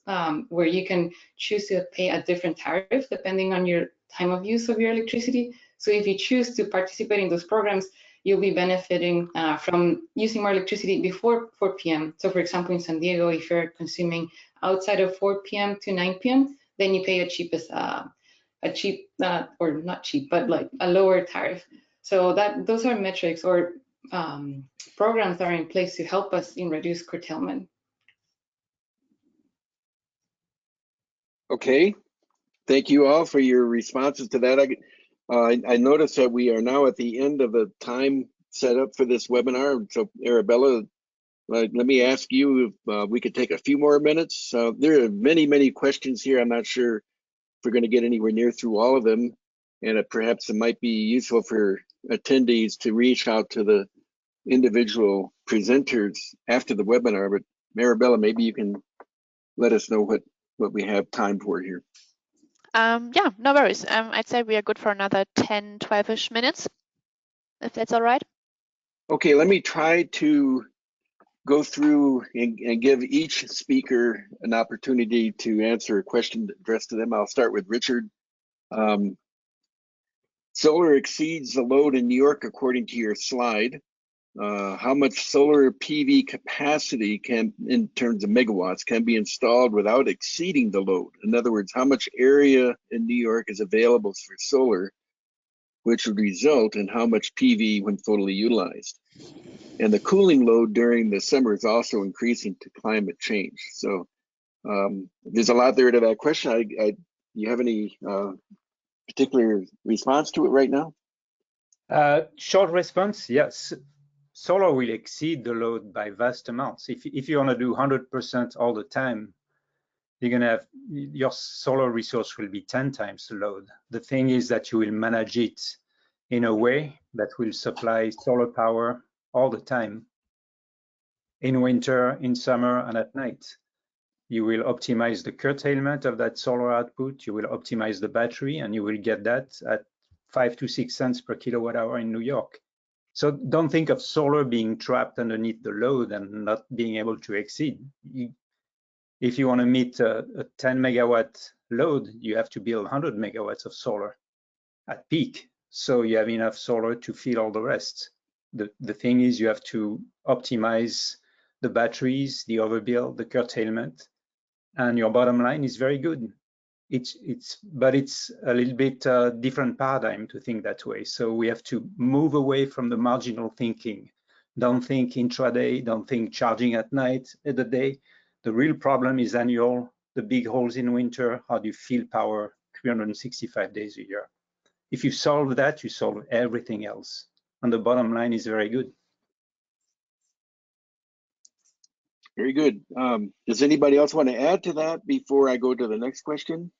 where you can choose to pay a different tariff depending on your time of use of your electricity. So if you choose to participate in those programs, you'll be benefiting from using more electricity before 4 p.m. So for example, in San Diego, if you're consuming outside of 4 p.m. to 9 p.m., then you pay or not cheap, but like a lower tariff. So those are metrics or programs that are in place to help us in reduce curtailment. Okay, thank you all for your responses to that. I noticed that we are now at the end of the time set up for this webinar. So Arabella, let me ask you if we could take a few more minutes. There are many questions here. I'm not sure if we're going to get anywhere near through all of them, and perhaps it might be useful for attendees to reach out to the individual presenters after the webinar. But Arabella, maybe you can let us know what we have time for here. Yeah, no worries. I'd say we are good for another 10, 12-ish minutes, if that's all right. Okay, let me try to go through and give each speaker an opportunity to answer a question addressed to them. I'll start with Richard. Solar exceeds the load in New York according to your slide. How much solar PV capacity in terms of megawatts, can be installed without exceeding the load? In other words, how much area in New York is available for solar, which would result in how much PV when fully utilized? And the cooling load during the summer is also increasing to climate change. So there's a lot there to that question. You have any particular response to it right now? Short response, yes. Solar will exceed the load by vast amounts. If you want to do 100% all the time, you're going to have your solar resource will be 10 times the load. The thing is that you will manage it in a way that will supply solar power all the time, in winter, in summer, and at night. You will optimize the curtailment of that solar output, you will optimize the battery, and you will get that at 5 to 6 cents per kilowatt hour in New York. So don't think of solar being trapped underneath the load and not being able to exceed. If you want to meet a 10 megawatt load, you have to build 100 megawatts of solar at peak. So you have enough solar to feed all the rest. The thing is, you have to optimize the batteries, the overbuild, the curtailment, and your bottom line is very good. But it's a little bit different paradigm to think that way. So we have to move away from the marginal thinking. Don't think intraday, don't think charging at night, at the day. The real problem is annual, the big holes in winter. How do you fill power 365 days a year? If you solve that, you solve everything else. And the bottom line is very good. Very good. Does anybody else want to add to that before I go to the next question?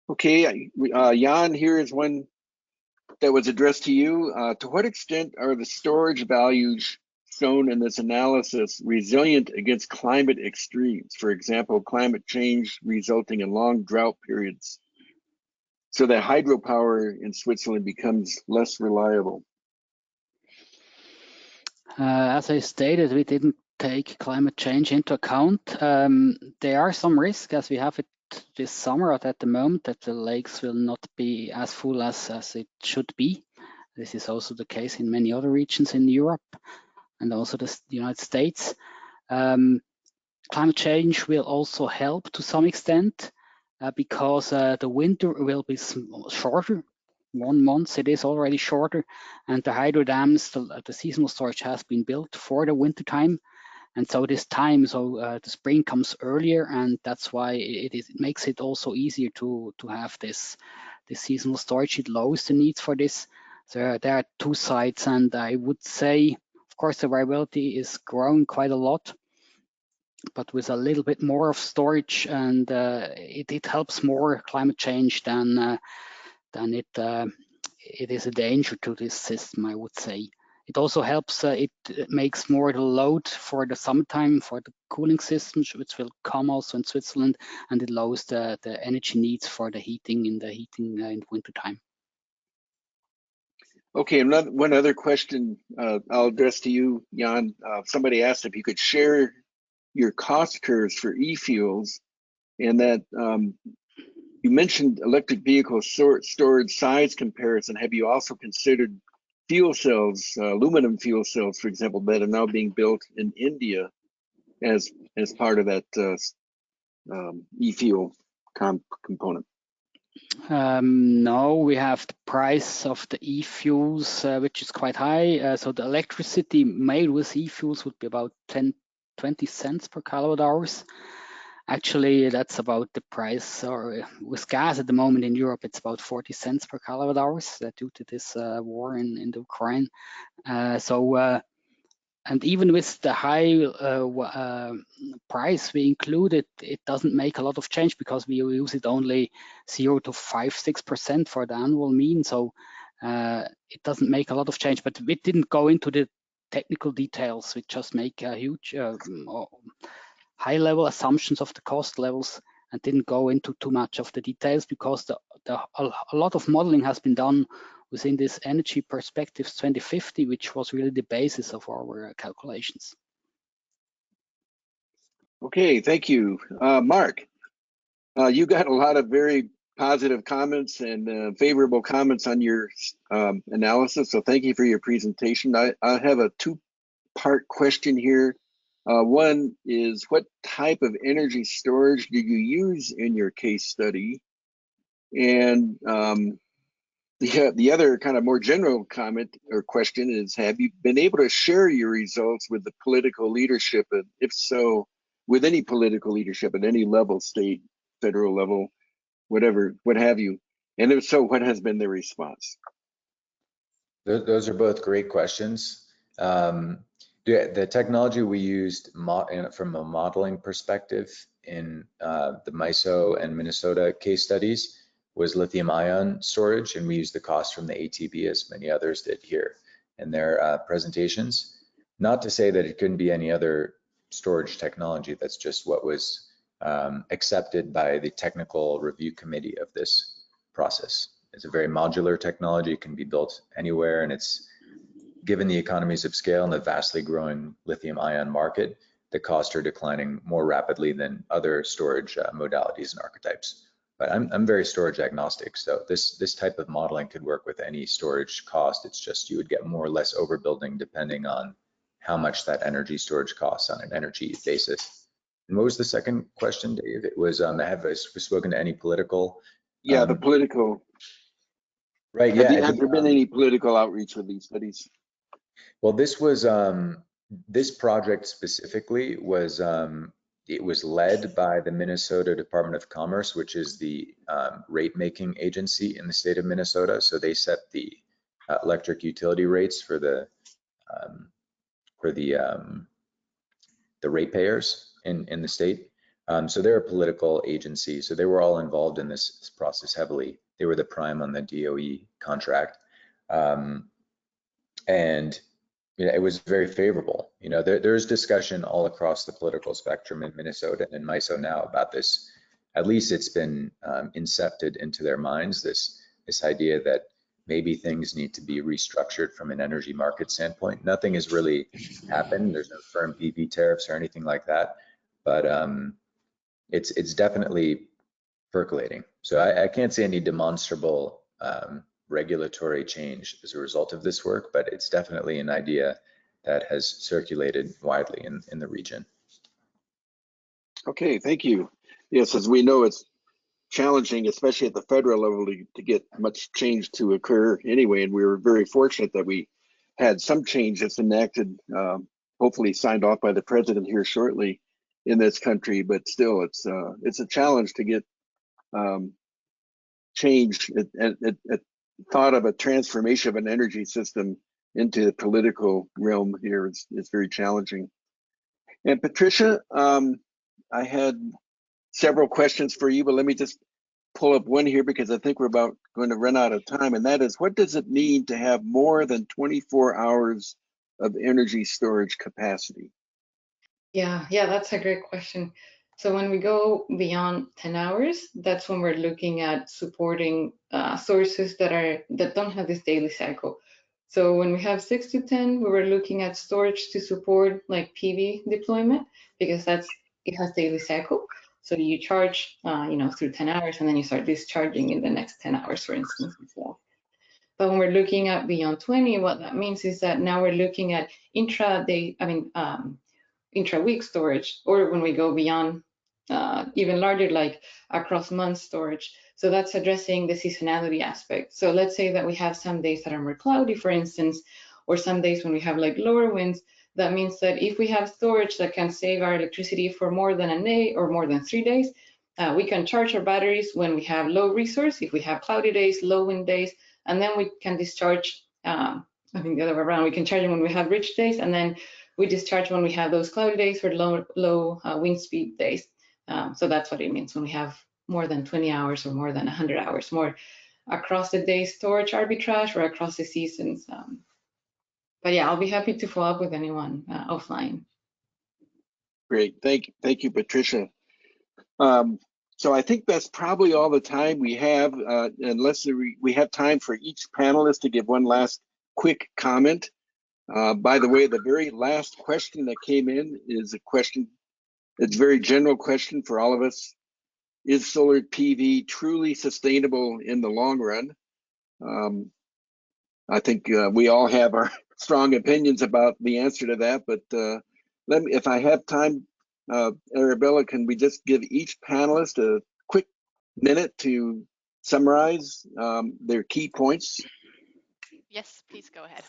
Okay, Jan, here is one that was addressed to you. To what extent are the storage values shown in this analysis resilient against climate extremes? For example, climate change resulting in long drought periods, so that hydropower in Switzerland becomes less reliable. As I stated, we didn't take climate change into account. There are some risks, as we have it this summer at the moment, that the lakes will not be as full as it should be. This is also the case in many other regions in Europe and also the United States. Climate change will also help to some extent. because the winter will be shorter. 1 month it is already shorter, and the hydro dams, the seasonal storage has been built for the winter time. And so the spring comes earlier, and that's why it makes it also easier to have this seasonal storage. It lowers the needs for this. So there are two sides, and I would say, of course, the variability is growing quite a lot, but with a little bit more of storage, and it helps more climate change than it is a danger to this system, I would say. It also helps, it makes more the load for the summertime for the cooling systems, which will come also in Switzerland, and it lowers the energy needs for the heating in the winter time. Okay, one other question I'll address to you, Jan. Somebody asked if you could share your cost curves for e-fuels, and that you mentioned electric vehicle storage size comparison. Have you also considered fuel cells, aluminum fuel cells, for example, that are now being built in India as part of that e-fuel component? No, we have the price of the e-fuels, which is quite high. So the electricity made with e-fuels would be about 20 cents per kilowatt hours. Actually, that's about the price, or with gas at the moment in Europe, it's about 40 cents per kilowatt hours due to this war in the Ukraine. And even with the high price we included, it doesn't make a lot of change because we use it only 0 to 5-6% for the annual mean. So it doesn't make a lot of change, but we didn't go into the technical details. We just make a huge high level assumptions of the cost levels and didn't go into too much of the details because a lot of modeling has been done within this Energy Perspectives 2050, which was really the basis of our calculations. Okay, thank you. Mark, you got a lot of very positive comments and favorable comments on your analysis, so thank you for your presentation. I have a two-part question here. One is, what type of energy storage did you use in your case study? And the other kind of more general comment or question is, have you been able to share your results with the political leadership? And if so, with any political leadership at any level, state, federal level, whatever, what have you? And if so, what has been their response? Those are both great questions. The technology we used from a modeling perspective in the MISO and Minnesota case studies was lithium ion storage, and we used the cost from the ATB as many others did here in their presentations. Not to say that it couldn't be any other storage technology, that's just what was accepted by the technical review committee of this process. It's a very modular technology, it can be built anywhere, and it's given the economies of scale and the vastly growing lithium ion market, the costs are declining more rapidly than other storage modalities and archetypes. But I'm very storage agnostic, so this type of modeling could work with any storage cost. It's just you would get more or less overbuilding depending on how much that energy storage costs on an energy basis. And what was the second question, Dave? It was, have I spoken to any political? Yeah, the political. Right, yeah. Have there been any political outreach with these studies? Well, this was, this project specifically was, it was led by the Minnesota Department of Commerce, which is the rate making agency in the state of Minnesota. So they set the electric utility rates for the ratepayers in the state. So they're a political agency. So they were all involved in this process heavily. They were the prime on the DOE contract. And it was very favorable. You know, there's discussion all across the political spectrum in Minnesota and in MISO now about this. At least it's been incepted into their minds, this idea that maybe things need to be restructured from an energy market standpoint. Nothing has really happened. There's no firm PV tariffs or anything like that, but it's definitely percolating. So I can't see any demonstrable regulatory change as a result of this work, but it's definitely an idea that has circulated widely in the region. Okay, thank you. Yes, as we know, it's challenging, especially at the federal level, to get much change to occur anyway. And we were very fortunate that we had some change that's enacted, hopefully signed off by the president here shortly in this country. But still, it's a challenge to get change. Thought of a transformation of an energy system into the political realm here is very challenging. And Patricia, I had several questions for you, but let me just pull up one here because I think we're about going to run out of time. And that is, what does it mean to have more than 24 hours of energy storage capacity? Yeah, that's a great question. So when we go beyond 10 hours, that's when we're looking at supporting sources that don't have this daily cycle. So when we have 6 to 10, we were looking at storage to support like PV deployment because it has daily cycle. So you charge, through 10 hours and then you start discharging in the next 10 hours, for instance. But when we're looking at beyond 20, what that means is that now we're looking at intra-week storage, or when we go beyond even larger, like across month storage. So that's addressing the seasonality aspect. So let's say that we have some days that are more cloudy, for instance, or some days when we have like lower winds. That means that if we have storage that can save our electricity for more than a day or more than 3 days, we can charge our batteries when we have low resource, if we have cloudy days, low wind days, and then we can discharge, I think the other way around, we can charge them when we have rich days, and then we discharge when we have those cloudy days or low wind speed days. So that's what it means when we have more than 20 hours or more than 100 hours, more across the day storage arbitrage or across the seasons. But yeah, I'll be happy to follow up with anyone offline. Great, thank you, Patricia. So I think that's probably all the time we have, unless we have time for each panelist to give one last quick comment. By the way, the very last question that came in is a question, it's a very general question for all of us. Is solar PV truly sustainable in the long run? I think we all have our strong opinions about the answer to that, but if I have time, Arabella, can we just give each panelist a quick minute to summarize their key points? Yes, please go ahead.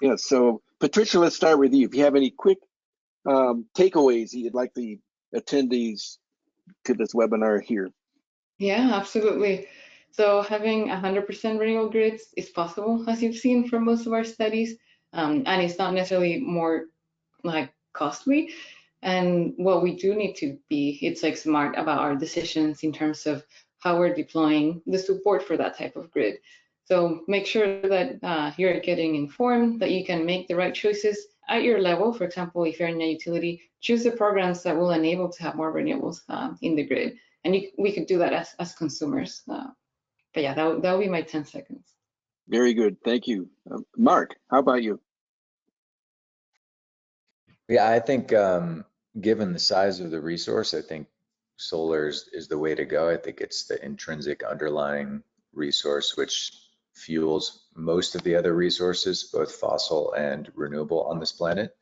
Yeah, so Patricia, let's start with you. If you have any quick takeaways you'd like the attendees to this webinar here. Yeah, absolutely. So having 100% renewable grids is possible, as you've seen from most of our studies, and it's not necessarily more like costly. And what we do need to be, it's like smart about our decisions in terms of how we're deploying the support for that type of grid. So make sure that you're getting informed, that you can make the right choices at your level. For example, if you're in a utility, choose the programs that will enable to have more renewables in the grid. And we could do that as consumers. But yeah, that would be my 10 seconds. Very good, thank you. Mark, how about you? Yeah, I think given the size of the resource, I think solar is the way to go. I think it's the intrinsic underlying resource which fuels most of the other resources, both fossil and renewable on this planet.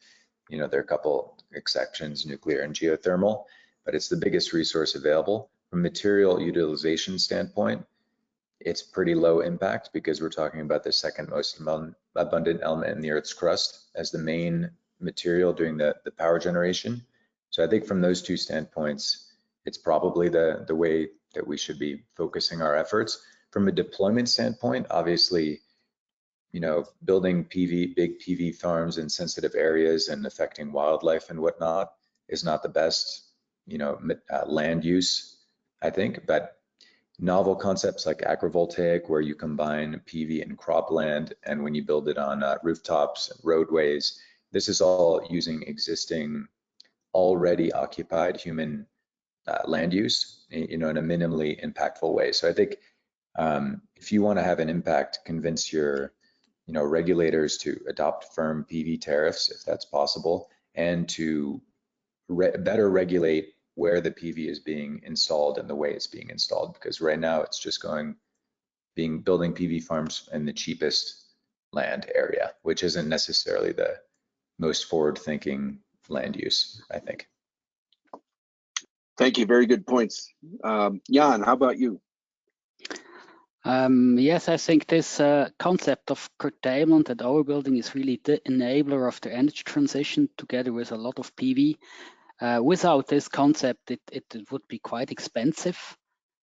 You know, there are a couple exceptions, nuclear and geothermal, but it's the biggest resource available. From a material utilization standpoint, it's pretty low impact because we're talking about the second most abundant element in the Earth's crust as the main material doing the power generation. So I think from those two standpoints, it's probably the way that we should be focusing our efforts. From a deployment standpoint, obviously, you know, building big PV farms in sensitive areas and affecting wildlife and whatnot is not the best, you know, land use, I think, but novel concepts like agrivoltaic, where you combine PV and cropland, and when you build it on rooftops and roadways, this is all using existing, already occupied human land use, you know, in a minimally impactful way. So I think if you want to have an impact, convince your, you know, regulators to adopt firm PV tariffs if that's possible, and to better regulate where the PV is being installed and the way it's being installed, because right now it's just building PV farms in the cheapest land area, which isn't necessarily the most forward-thinking land use, I think. Thank you. Very good points. Jan, how about you? Yes, I think this concept of curtailment and overbuilding is really the enabler of the energy transition, together with a lot of PV. Without this concept, it would be quite expensive,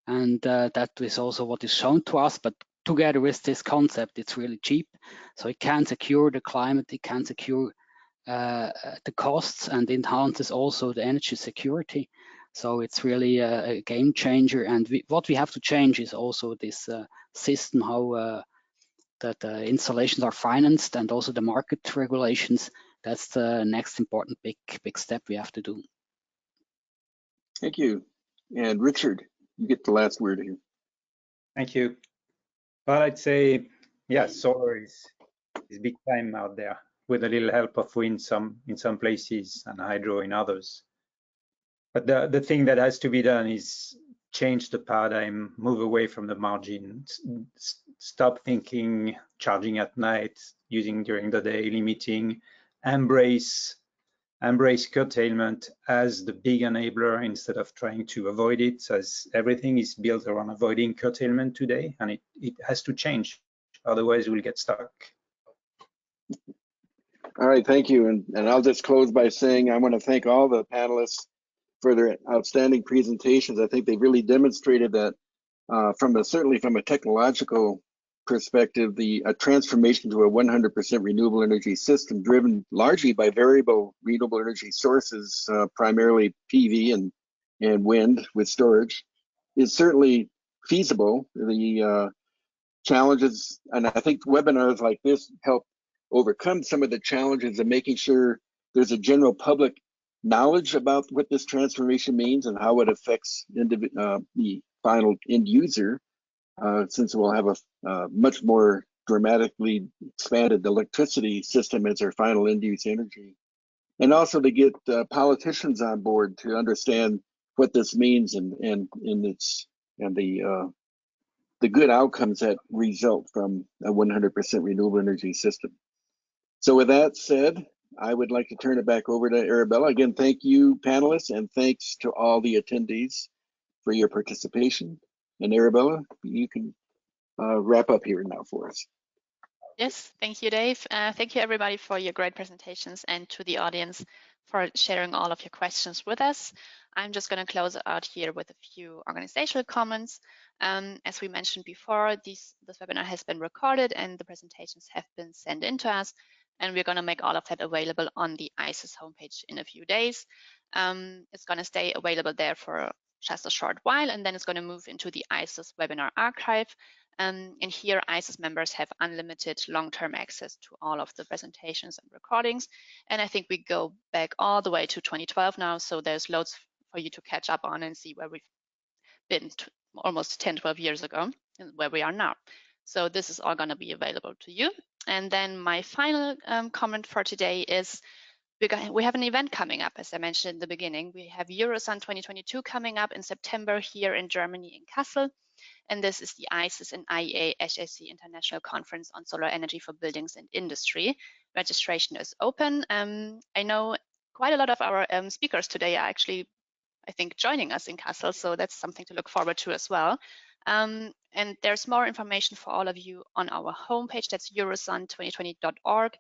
and that is also what is shown to us. But together with this concept, it's really cheap, so it can secure the climate, it can secure the costs, and enhances also the energy security. So it's really a game changer. And what we have to change is also this system, how that installations are financed, and also the market regulations. That's the next important big step we have to do. Thank you. And Richard, you get the last word here. Thank you. Well, I'd say, yeah, solar is big time out there, with a little help of wind in some places and hydro in others. But the thing that has to be done is change the paradigm, move away from the margin, stop thinking charging at night, using during the day, limiting, embrace curtailment as the big enabler instead of trying to avoid it, as everything is built around avoiding curtailment today, and it has to change. Otherwise, we'll get stuck. All right, thank you. And I'll just close by saying I want to thank all the panelists for their outstanding presentations. I think they really demonstrated that certainly from a technological perspective, a transformation to a 100% renewable energy system driven largely by variable renewable energy sources, primarily PV and wind with storage, is certainly feasible. The challenges, and I think webinars like this help overcome some of the challenges of making sure there's a general public knowledge about what this transformation means and how it affects the final end user, since we'll have a much more dramatically expanded electricity system as our final end use energy. And also to get politicians on board to understand what this means and the good outcomes that result from a 100% renewable energy system. So with that said, I would like to turn it back over to Arabella. Again, thank you, panelists, and thanks to all the attendees for your participation. And Arabella, you can wrap up here now for us. Yes, thank you, Dave. Thank you, everybody, for your great presentations, and to the audience for sharing all of your questions with us. I'm just going to close out here with a few organizational comments. As we mentioned before, this webinar has been recorded and the presentations have been sent in to us, and we're going to make all of that available on the ICES homepage in a few days. It's going to stay available there for just a short while, and then it's going to move into the ICES webinar archive. And here, ICES members have unlimited long-term access to all of the presentations and recordings. And I think we go back all the way to 2012 now, so there's loads for you to catch up on and see where we've been almost 10, 12 years ago and where we are now. So this is all going to be available to you. And then my final comment for today is we have an event coming up, as I mentioned in the beginning. We have Eurosun 2022 coming up in September here in Germany, in Kassel. And this is the ICES and IEA HAC International Conference on Solar Energy for Buildings and Industry. Registration is open. I know quite a lot of our speakers today are actually, I think, joining us in Kassel, so that's something to look forward to as well. And there's more information for all of you on our homepage. That's eurosun2020.org.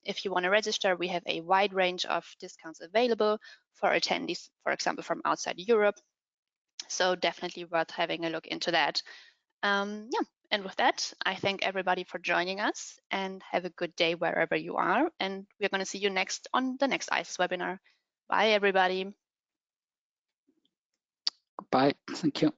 If you want to register, we have a wide range of discounts available for attendees, for example, from outside Europe. So definitely worth having a look into that. Yeah, and with that, I thank everybody for joining us, and have a good day wherever you are. And we're going to see you next on the next ICES webinar. Bye, everybody. Bye. Thank you.